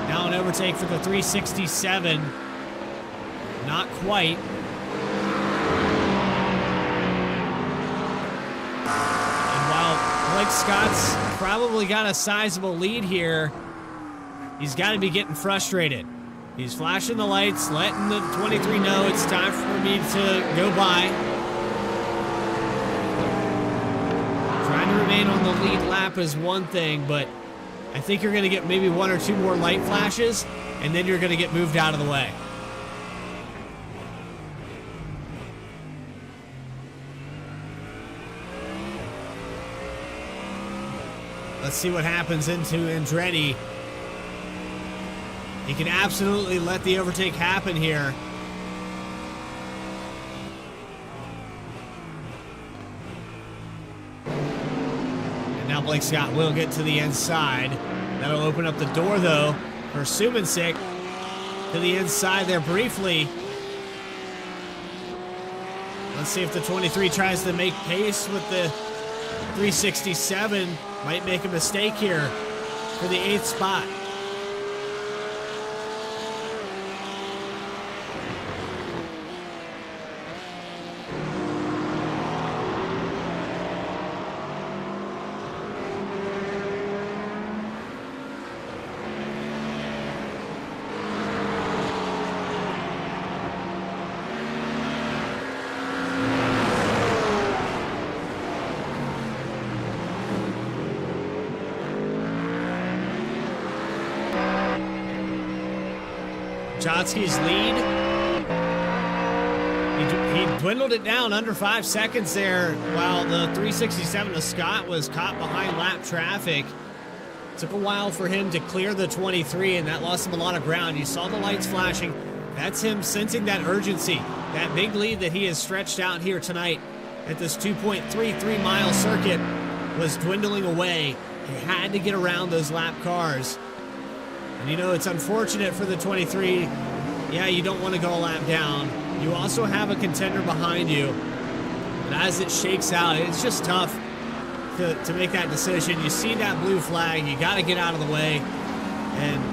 Now an overtake for the 367. Not quite. And while Blake Scott's probably got a sizable lead here, he's got to be getting frustrated. He's flashing the lights, letting the 23 know it's time for me to go by. Trying to remain on the lead lap is one thing, but I think you're going to get maybe 1 or 2 more light flashes, and then you're going to get moved out of the way. Let's see what happens into Andretti. He can absolutely let the overtake happen here. Now Blake Scott will get to the inside. That'll open up the door, though, for Sumansik to the inside there briefly. Let's see if the 23 tries to make pace with the 367. Might make a mistake here for the 8th spot. Jotsky's lead. He dwindled it down under 5 seconds there while the 367 of Scott was caught behind lap traffic. Took a while for him to clear the 23, and that lost him a lot of ground. You saw the lights flashing. That's him sensing that urgency. That big lead that he has stretched out here tonight at this 2.33 mile circuit was dwindling away. He had to get around those lap cars. And you know, it's unfortunate for the 23. Yeah, you don't want to go a lap down. You also have a contender behind you. But as it shakes out, it's just tough to make that decision. You see that blue flag, you got to get out of the way. And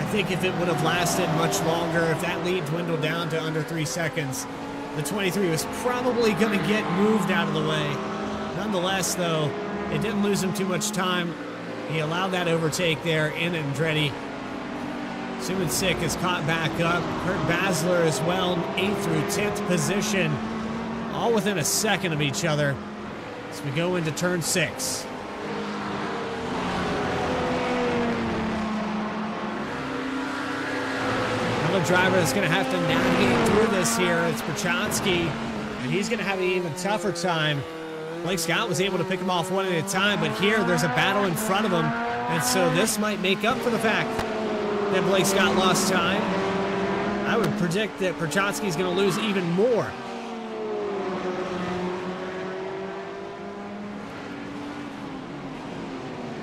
I think if it would have lasted much longer, if that lead dwindled down to under 3 seconds, the 23 was probably going to get moved out of the way. Nonetheless, though, it didn't lose him too much time. He allowed that overtake there in Andretti. Sumansik is caught back up. Kurt Basler as well, 8th through 10th position, all within a second of each other as we go into turn 6. driver that's going to have to navigate through this here. It's Perchansky, and he's going to have an even tougher time. Blake Scott was able to pick him off one at a time, but here there's a battle in front of him, and so this might make up for the fact that Blake Scott lost time. I would predict that Perchansky's going to lose even more.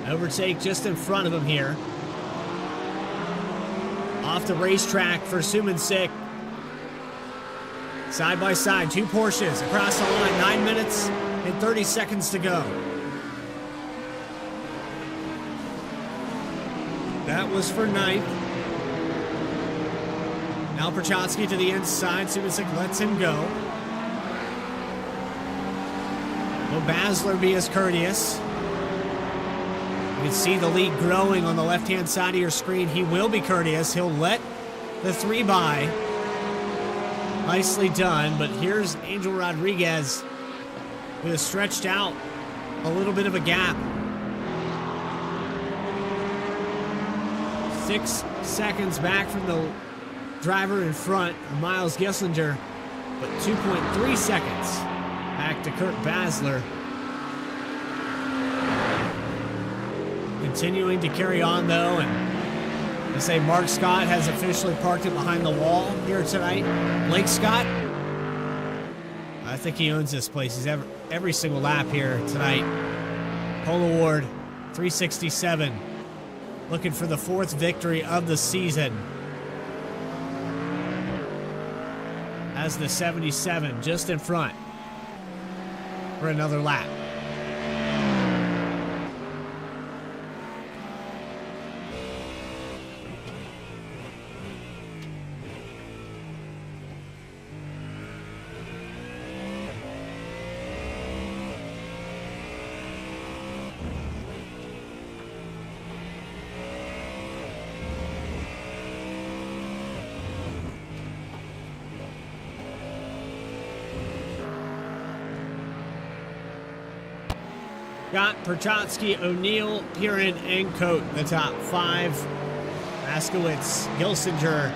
Overtake just in front of him here. Off the racetrack for Sumancic. Side by side, two Porsches across the line, 9 minutes and 30 seconds to go. That was for ninth. Now Perchansky to the inside. Sumancic lets him go. Will Basler be as courteous? You can see the lead growing on the left-hand side of your screen. He will be courteous. He'll let the 3 by. Nicely done, but here's Angel Rodriguez who has stretched out a little bit of a gap. 6 seconds back from the driver in front, Miles Gesslinger, but 2.3 seconds back to Kurt Basler. Continuing to carry on, though, and they say Mark Scott has officially parked it behind the wall here tonight. Blake Scott, I think he owns this place. He's every single lap here tonight. Pole Award, 367. Looking for the 4th victory of the season. Has the 77 just in front for another lap. Scott, Perchansky, O'Neill, Piran, and Cote, the top 5. Askowitz, Gilsinger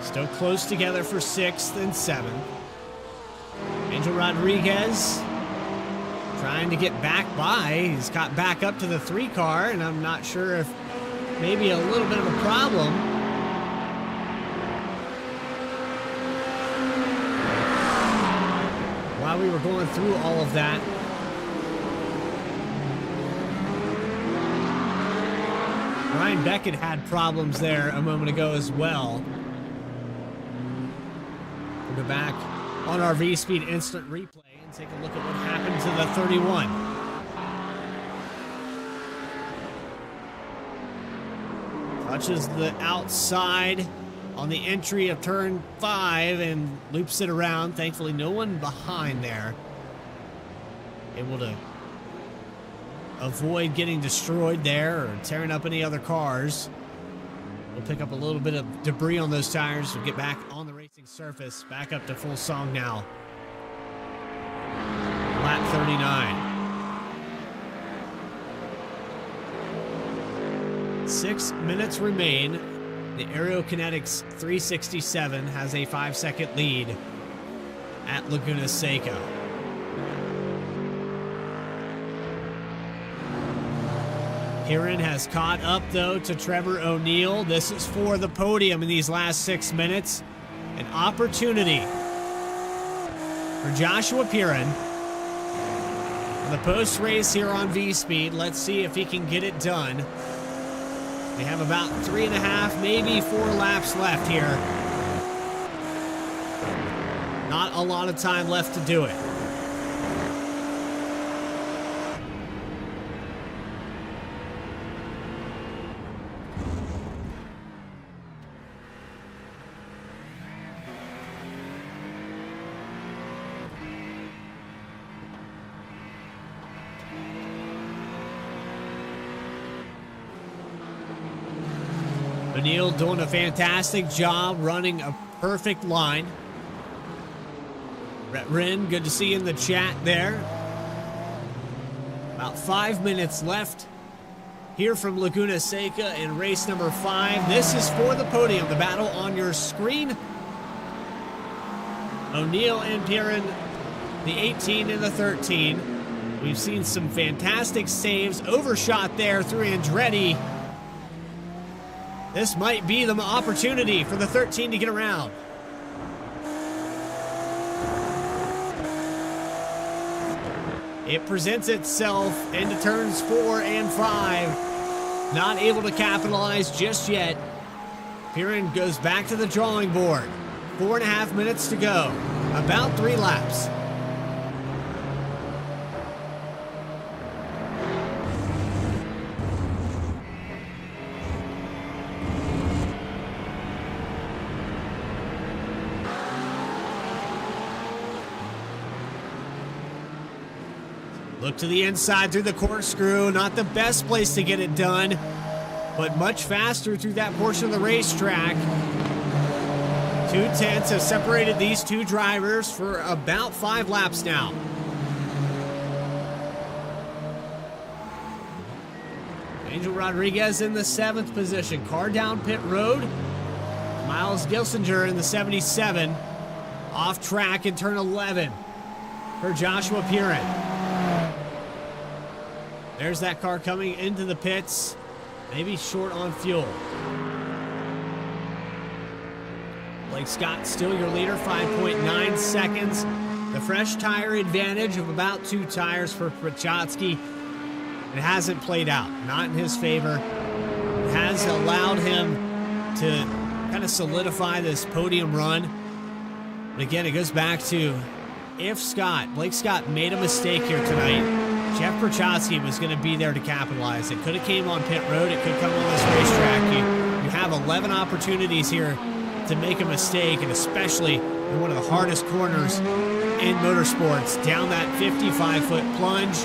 still close together for 6th and 7th. Angel Rodriguez trying to get back by. He's got back up to the 3 car, and I'm not sure if maybe a little bit of a problem. While we were going through all of that, Ryan Beckett had problems there a moment ago as well. We'll go back on our V-Speed instant replay and take a look at what happened to the 31. Touches the outside on the entry of turn 5 and loops it around. Thankfully, no one behind there. Able to avoid getting destroyed there or tearing up any other cars. We'll pick up a little bit of debris on those tires. We'll get back on the racing surface. Back up to full song now. Lap 39. 6 minutes remain. The Aerokinetics 367 has a 5-second lead at Laguna Seca. Piran has caught up, though, to Trevor O'Neill. This is for the podium in these last 6 minutes. An opportunity for Joshua Piran. In the post-race here on V-Speed, let's see if he can get it done. We have about 3.5, maybe 4 laps left here. Not a lot of time left to do it. O'Neill doing a fantastic job running a perfect line. Brett Wren, good to see you in the chat there. About 5 minutes left here from Laguna Seca in race number 5. This is for the podium, the battle on your screen. O'Neill and Piran, the 18 and the 13. We've seen some fantastic saves, overshot there through Andretti. This might be the opportunity for the 13 to get around. It presents itself into turns 4 and 5. Not able to capitalize just yet. Piran goes back to the drawing board. 4.5 minutes to go. About 3 laps. Look to the inside through the corkscrew. Not the best place to get it done, but much faster through that portion of the racetrack. 2/10 have separated these two drivers for about 5 laps now. Angel Rodriguez in the 7th position. Car down pit road. Miles Gilsinger in the 77. Off track in turn 11 for Joshua Piran. There's that car coming into the pits. Maybe short on fuel. Blake Scott still your leader, 5.9 seconds. The fresh tire advantage of about 2 tires for Prochatsky. It hasn't played out, not in his favor. It has allowed him to kind of solidify this podium run. But again, it goes back to if Blake Scott made a mistake here tonight, Jeff Prochatsky was going to be there to capitalize. It could have came on pit road. It could come on this racetrack. You have 11 opportunities here to make a mistake, and especially in one of the hardest corners in motorsports, down that 55-foot plunge.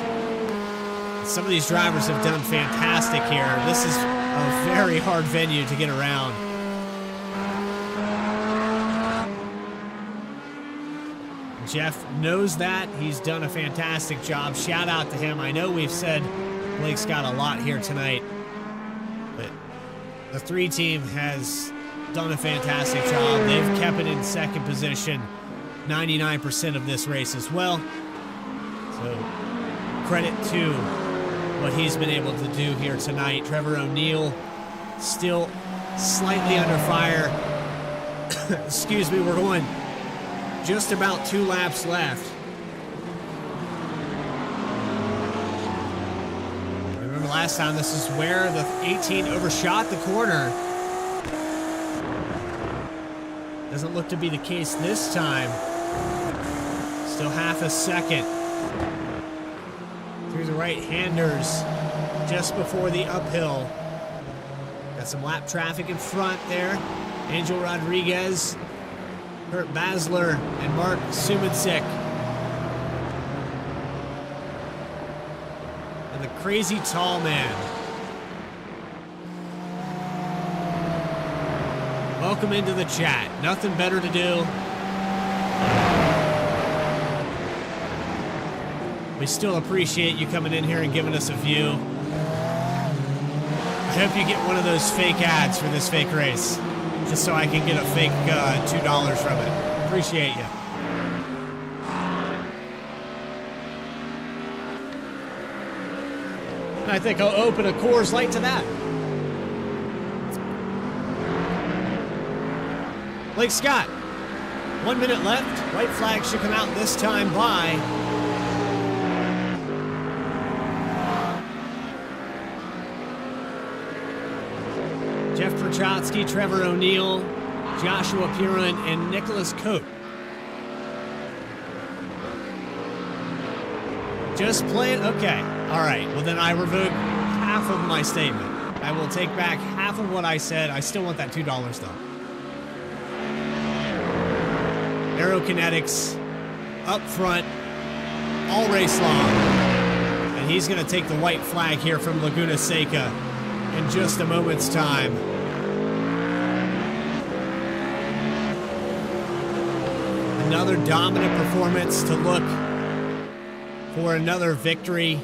Some of these drivers have done fantastic here. This is a very hard venue to get around. Jeff knows that. He's done a fantastic job. Shout out to him. I know we've said Blake Scott a lot here tonight, but the 3 team has done a fantastic job. They've kept it in 2nd position 99% of this race as well. So credit to what he's been able to do here tonight. Trevor O'Neill still slightly under fire. Excuse me, we're going just about 2 laps left. Remember last time, this is where the 18 overshot the corner. Doesn't look to be the case this time. Still half a second. Through the right-handers just before the uphill. Got some lap traffic in front there. Angel Rodriguez, Kurt Basler, and Mark Sumancic. And the crazy tall man. Welcome into the chat. Nothing better to do. We still appreciate you coming in here and giving us a view. I hope you get one of those fake ads for this fake race, just so I can get a fake $2 from it. Appreciate you. And I think I'll open a Coors Light to that. Blake Scott, 1 minute left. White flag should come out this time by Jeff Prochatsky, Trevor O'Neill, Joshua Piran, and Nicholas Cote. Just playing? Okay. All right. Well, then I revoke half of my statement. I will take back half of what I said. I still want that $2, though. Aerokinetics up front all race long. And he's going to take the white flag here from Laguna Seca in just a moment's time. Another dominant performance to look for another victory.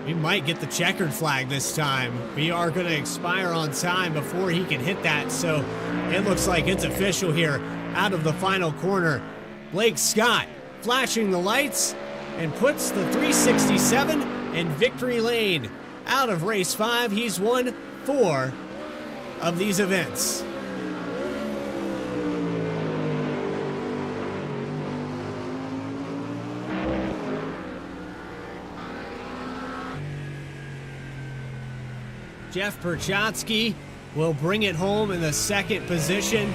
We might get the checkered flag this time. We are going to expire on time before he can hit that, so it looks like it's official here out of the final corner. Blake Scott flashing the lights and puts the 367 in victory lane. Out of race 5, he's won 4 of these events. Jeff Perchotsky will bring it home in the second position.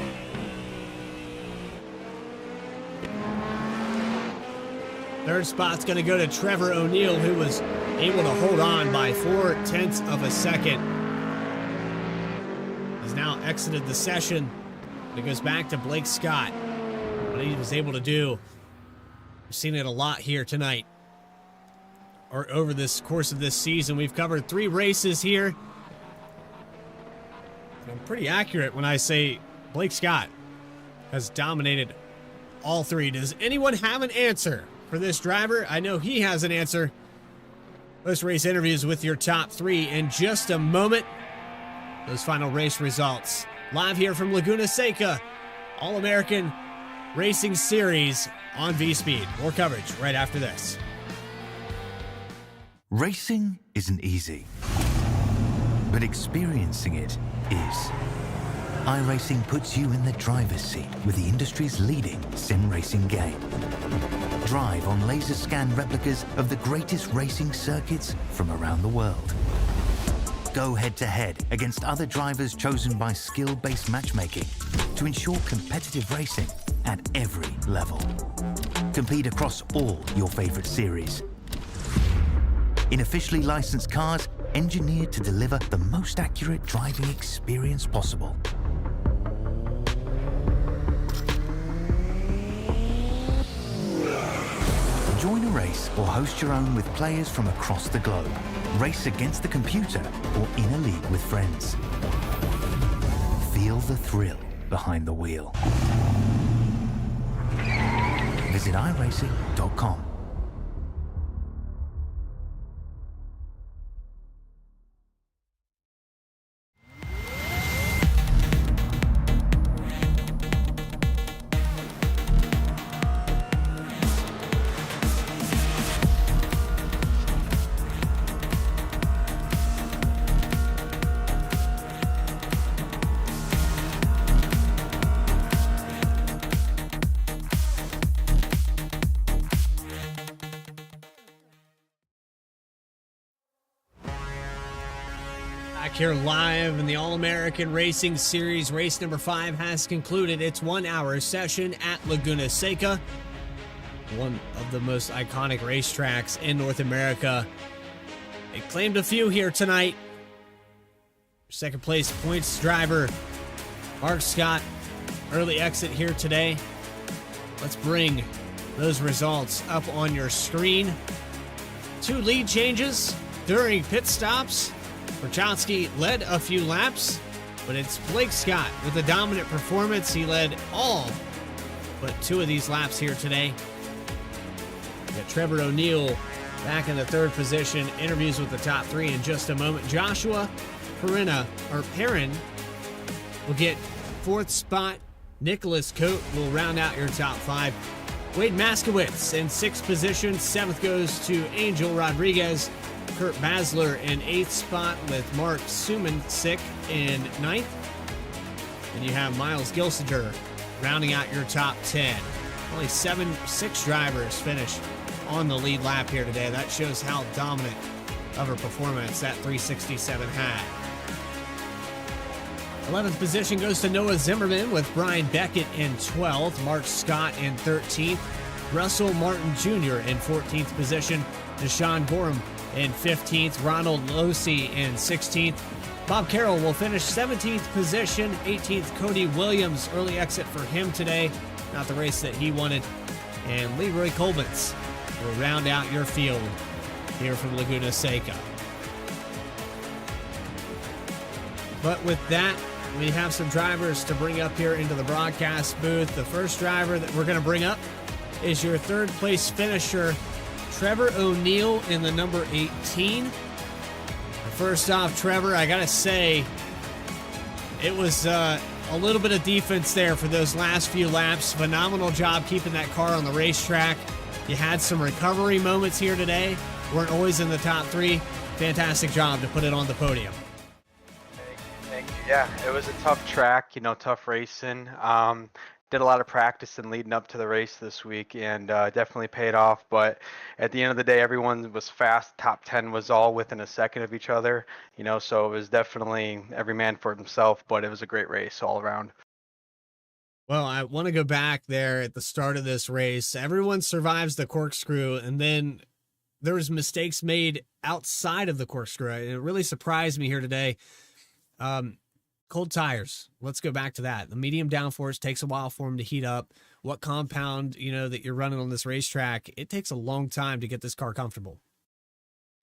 Third spot's going to go to Trevor O'Neill, who was able to hold on by 0.4 of a second. He's now exited the session. It goes back to Blake Scott. What he was able to do. We've seen it a lot here tonight, or over this course of this season. We've covered 3 races here. I'm pretty accurate when I say Blake Scott has dominated all 3. Does anyone have an answer for this driver? I know he has an answer. Post-race interviews with your top 3 in just a moment. Those final race results live here from Laguna Seca, All-American Racing Series on V-Speed. More coverage right after this. Racing isn't easy, but experiencing it is. iRacing puts you in the driver's seat with the industry's leading sim racing game. Drive on laser scan replicas of the greatest racing circuits from around the world. Go head-to-head against other drivers chosen by skill-based matchmaking to ensure competitive racing at every level. Compete across all your favorite series. In officially licensed cars, engineered to deliver the most accurate driving experience possible. Join a race or host your own with players from across the globe. Race against the computer or in a league with friends. Feel the thrill behind the wheel. Visit iRacing.com. Back here live in the All-American Racing Series. Race number 5 has concluded its 1-hour session at Laguna Seca, one of the most iconic racetracks in North America. It claimed a few here tonight. Second place points driver Mark Scott, early exit here today. Let's bring those results up on your screen. 2 lead changes during pit stops. Perchotsky led a few laps, but it's Blake Scott with a dominant performance. He led all but 2 of these laps here today. We got Trevor O'Neill back in the 3rd position. Interviews with the top 3 in just a moment. Joshua Perrin will get 4th spot. Nicholas Coate will round out your top 5. Wade Maskowitz in 6th position. 7th goes to Angel Rodriguez. Kurt Basler in 8th spot with Mark Sumancic in 9th. And you have Miles Gilsinger rounding out your top 10. Only 6 drivers finish on the lead lap here today. That shows how dominant of a performance that 367 had. 11th position goes to Noah Zimmerman with Brian Beckett in 12th. Mark Scott in 13th. Russell Martin Jr. in 14th position. Deshaun Gorham in 15th, Ronald Losey in 16th. Bob Carroll will finish 17th position. 18th, Cody Williams, early exit for him today. Not the race that he wanted. And Leroy Colbitz will round out your field here from Laguna Seca. But with that, we have some drivers to bring up here into the broadcast booth. The first driver that we're going to bring up is your 3rd place finisher, Trevor O'Neill in the number 18. First off, Trevor, I gotta say, it was a little bit of defense there for those last few laps. Phenomenal job keeping that car on the racetrack. You had some recovery moments here today. Weren't always in the top three. Fantastic job to put it on the podium. Thank you. Yeah, it was a tough track, tough racing. Did a lot of practicing leading up to the race this week, and definitely paid off. But at the end of the day, everyone was fast. Top 10 was all within a second of each other, so it was definitely every man for himself, but it was a great race all around. Well, I want to go back there at the start of this race. Everyone survives the corkscrew, and then there was mistakes made outside of the corkscrew. And it really surprised me here today. Cold tires. Let's go back to that. The medium downforce takes a while for them to heat up. What compound, that you're running on this racetrack, it takes a long time to get this car comfortable.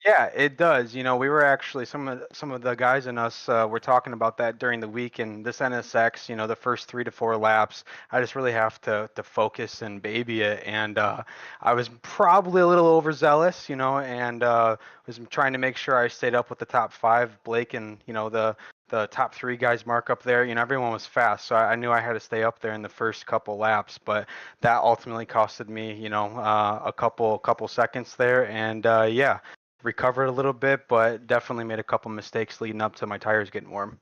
Yeah, it does. We were actually some of the guys and us were talking about that during the week. And this NSX, the first 3 to 4 laps, I just really have to focus and baby it. And I was probably a little overzealous, and was trying to make sure I stayed up with the top 5. Blake and the top 3 guys mark up there. Everyone was fast, so I knew I had to stay up there in the first couple laps. But that ultimately costed me, a couple seconds there. And yeah. Recovered a little bit, but definitely made a couple mistakes leading up to my tires getting warm.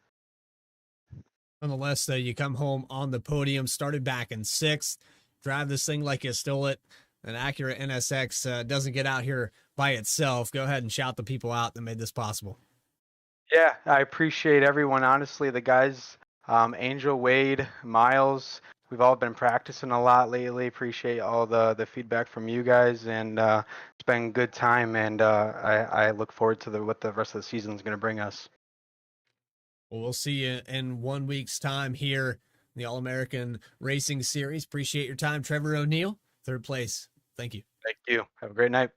Nonetheless, though, you come home on the podium, started back in 6th, drive this thing like you stole it. An Acura NSX doesn't get out here by itself. Go ahead and shout the people out that made this possible. Yeah, I appreciate everyone. Honestly, the guys, Angel, Wade, Miles, we've all been practicing a lot lately. Appreciate all the feedback from you guys, and it's been a good time. And I look forward to what the rest of the season is going to bring us. Well, we'll see you in 1 week's time here in the All-American Racing Series. Appreciate your time, Trevor O'Neill, 3rd place. Thank you. Thank you. Have a great night.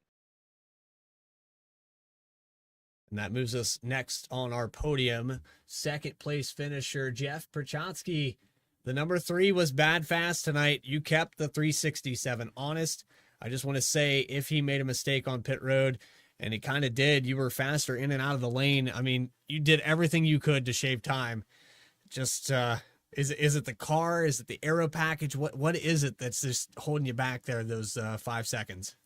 And that moves us next on our podium. 2nd place finisher, Jeff Perchotsky. The number 3 was bad fast tonight. You kept the 367 honest. I just want to say, if he made a mistake on pit road, and he kind of did, you were faster in and out of the lane. I mean, you did everything you could to shave time. Just, is it the car? Is it the aero package? What is it that's just holding you back there, those 5 seconds?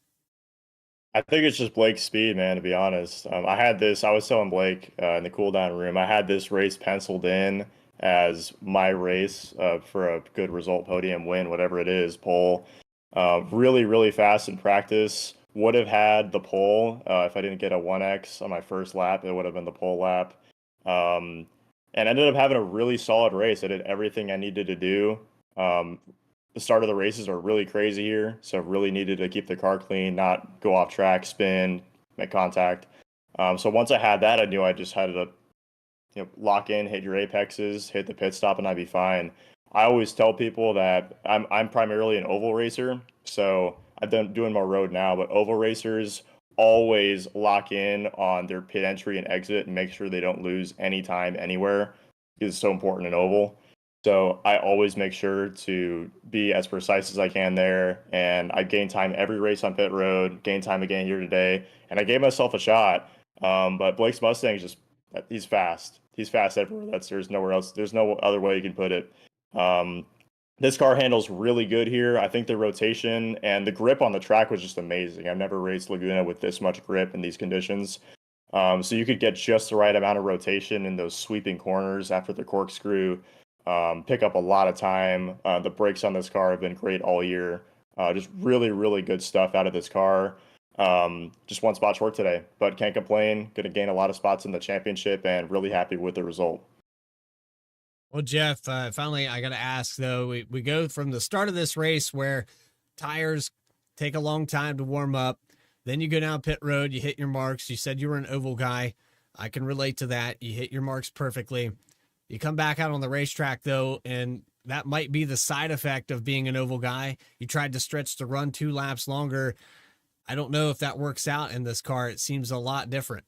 I think it's just Blake's speed, man, to be honest. I was telling Blake in the cool down room, I had this race penciled in as my race for a good result, podium win, whatever it is, pole. Really, really fast in practice. Would have had the pole if I didn't get a 1X on my first lap. It would have been the pole lap. And ended up having a really solid race. I did everything I needed to do. The start of the races are really crazy here, so really needed to keep the car clean, not go off track, spin, make contact. So once I had that, I knew I just had to lock in, hit your apexes, hit the pit stop, and I'd be fine. I always tell people that I'm primarily an oval racer, so I've been doing more road now, but oval racers always lock in on their pit entry and exit and make sure they don't lose any time anywhere, because it's so important in oval. So I always make sure to be as precise as I can there, and I gain time every race on pit road, gain time again here today, and I gave myself a shot. But Blake's Mustang is he's fast. He's fast everywhere. There's nowhere else. There's no other way you can put it. This car handles really good here. I think the rotation and the grip on the track was just amazing. I've never raced Laguna with this much grip in these conditions. So you could get just the right amount of rotation in those sweeping corners after the corkscrew. Pick up a lot of time. The brakes on this car have been great all year. Just really, really good stuff out of this car. Just 1 spot short today, but can't complain. Going to gain a lot of spots in the championship and really happy with the result. Well, Jeff, finally, I got to ask, though, we go from the start of this race where tires take a long time to warm up. Then you go down pit road, you hit your marks. You said you were an oval guy. I can relate to that. You hit your marks perfectly. You come back out on the racetrack, though, and that might be the side effect of being an oval guy. You tried to stretch the run 2 laps longer. I don't know if that works out in this car. It seems a lot different.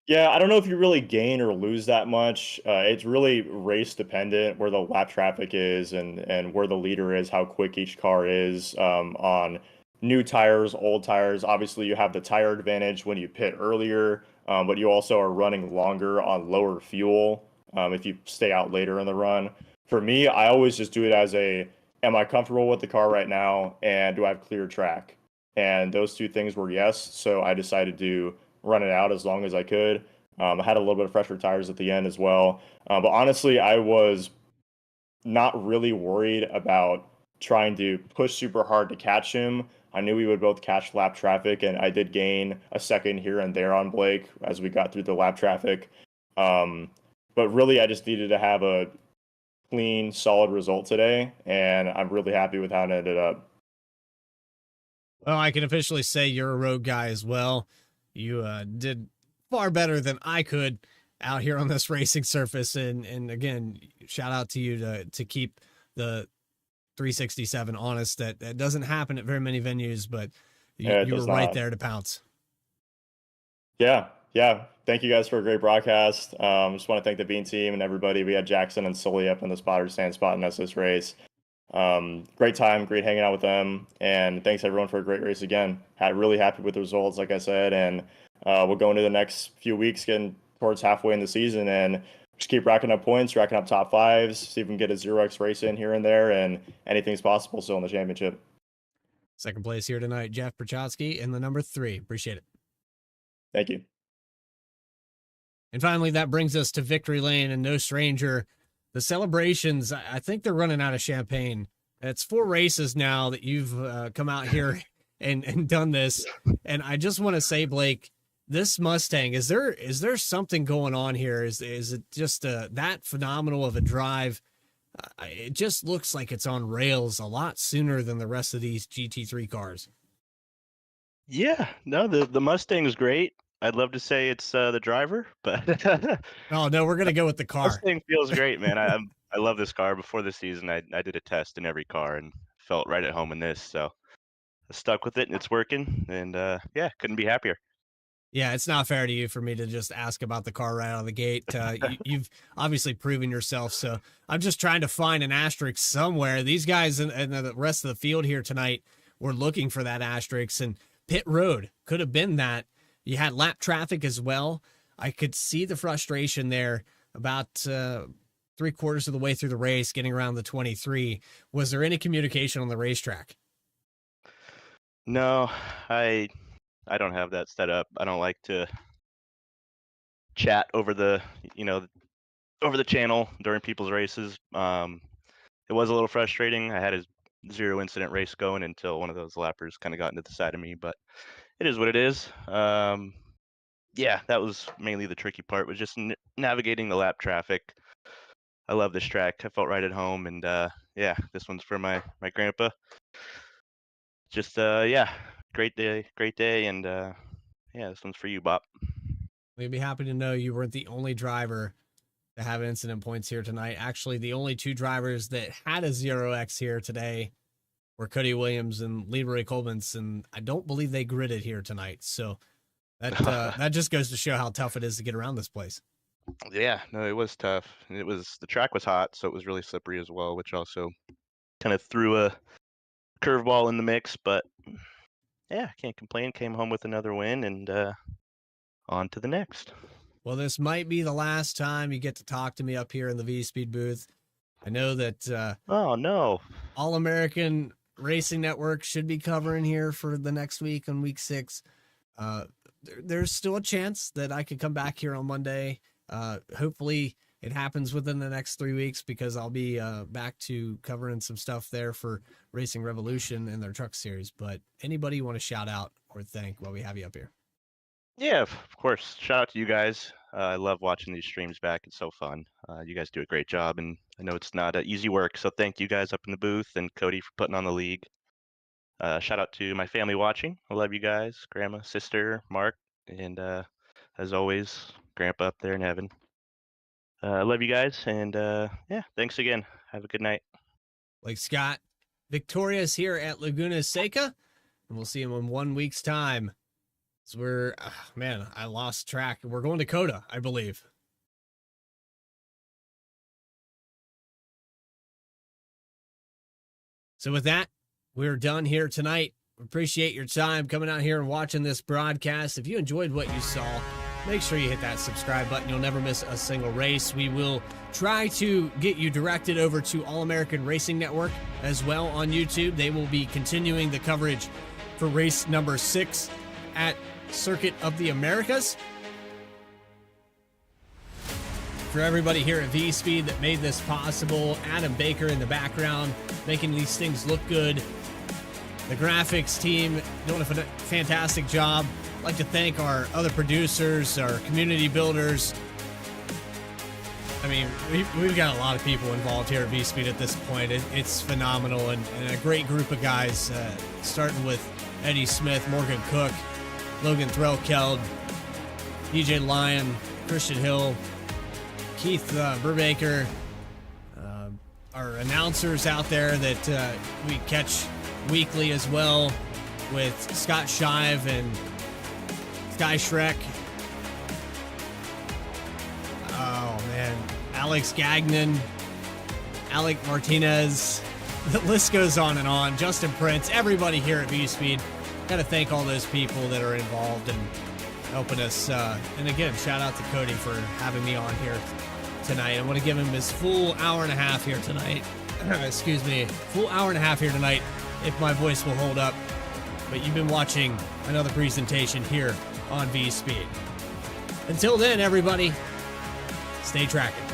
Yeah, I don't know if you really gain or lose that much. It's really race dependent where the lap traffic is and where the leader is, how quick each car is on new tires, old tires. Obviously, you have the tire advantage when you pit earlier. but you also are running longer on lower fuel if you stay out later in the run. For me, I always just do it as am I comfortable with the car right now, and do I have clear track? And those two things were yes, so I decided to run it out as long as I could. I had a little bit of fresher tires at the end as well. But honestly, I was not really worried about trying to push super hard to catch him. I knew we would both catch lap traffic, and I did gain a second here and there on Blake as we got through the lap traffic. But really, I just needed to have a clean, solid result today, and I'm really happy with how it ended up. Well, I can officially say you're a road guy as well. You did far better than I could out here on this racing surface, and again, shout out to you to keep the 367 honest. That doesn't happen at very many venues, but you were right there to pounce. Yeah. Thank you guys for a great broadcast. Just want to thank the Bean team and everybody. We had Jackson and Sully up in the spotter stand spotting us this race. Great time, great hanging out with them, and thanks everyone for a great race again. Really happy with the results, like I said, and we'll go into the next few weeks getting towards halfway in the season and just keep racking up points, racking up top fives, see if we can get a 0x race in here and there, and anything's possible still in the championship. Second place here tonight, Jeff Prochatsky in the number 3. Appreciate it. Thank you. And finally, that brings us to victory lane, and no stranger. The celebrations, I think they're running out of champagne. It's 4 races now that you've come out here and done this. And I just want to say, Blake, this Mustang, is there something going on here? Is it just that phenomenal of a drive? It just looks like it's on rails a lot sooner than the rest of these GT3 cars. Yeah, no, the Mustang's great. I'd love to say it's the driver, but oh no, we're gonna go with the car. Mustang feels great, man. I love this car. Before the season, I did a test in every car and felt right at home in this, so I stuck with it and it's working. And yeah, couldn't be happier. Yeah, it's not fair to you for me to just ask about the car right out of the gate. You've obviously proven yourself, so I'm just trying to find an asterisk somewhere. These guys and the rest of the field here tonight were looking for that asterisk, and pit road could have been that. You had lap traffic as well. I could see the frustration there about 3/4 of the way through the race, getting around the 23. Was there any communication on the racetrack? No, I don't have that set up. I don't like to chat over the channel during people's races. It was a little frustrating. I had a 0 incident race going until one of those lappers kind of got into the side of me, but it is what it is. Yeah, that was mainly the tricky part, was just navigating the lap traffic. I love this track. I felt right at home, and yeah, this one's for my grandpa. Just yeah, great day, and yeah, this one's for you, Bob. We'd be happy to know you weren't the only driver to have incident points here tonight. Actually, the only 2 drivers that had a 0x here today were Cody Williams and Leroy Colbins, and I don't believe they gridded here tonight. So that that just goes to show how tough it is to get around this place. Yeah, no, it was tough. The track was hot, so it was really slippery as well, which also kind of threw a curveball in the mix. But yeah, can't complain. Came home with another win, and on to the next. Well, this might be the last time you get to talk to me up here in the V-Speed booth. I know that oh no, All American Racing Network should be covering here for the next week on week 6. There's still a chance that I could come back here on Monday. Hopefully it happens within the next 3 weeks, because I'll be back to covering some stuff there for Racing Revolution and their truck series. But anybody you want to shout out or thank while we have you up here? Yeah, of course. Shout out to you guys. I love watching these streams back. It's so fun. You guys do a great job, and I know it's not easy work. So thank you guys up in the booth, and Cody for putting on the league. Shout out to my family watching. I love you guys, Grandma, sister, Mark, and as always, Grandpa up there in heaven. I love you guys, and yeah, thanks again. Have a good night. Like Scott, victorious here at Laguna Seca, and we'll see him in 1 week's time. So we're, man, I lost track. We're going to Coda, I believe. So with that, we're done here tonight. Appreciate your time coming out here and watching this broadcast. If you enjoyed what you saw, make sure you hit that subscribe button. You'll never miss a single race. We will try to get you directed over to All American Racing Network as well on YouTube. They will be continuing the coverage for race number 6 at Circuit of the Americas. For everybody here at V-Speed that made this possible, Adam Baker in the background, making these things look good. The graphics team doing a fantastic job. I'd like to thank our other producers, our community builders. I mean, we've got a lot of people involved here at V-Speed at this point. It's phenomenal, and a great group of guys, starting with Eddie Smith, Morgan Cook, Logan Threlkeld, DJ Lyon, Christian Hill, Keith Burbaker, our announcers out there that we catch weekly as well, with Scott Shive and Sky Shrek. Oh man, Alex Gagnon, Alec Martinez. The list goes on and on. Justin Prince, everybody here at V-Speed. Got to thank all those people that are involved and helping us. And again, shout out to Cody for having me on here tonight. I want to give him his full hour and a half here tonight. Excuse me, full hour and a half here tonight, if my voice will hold up. But you've been watching another presentation here on V-Speed. Until then, everybody, stay tracking.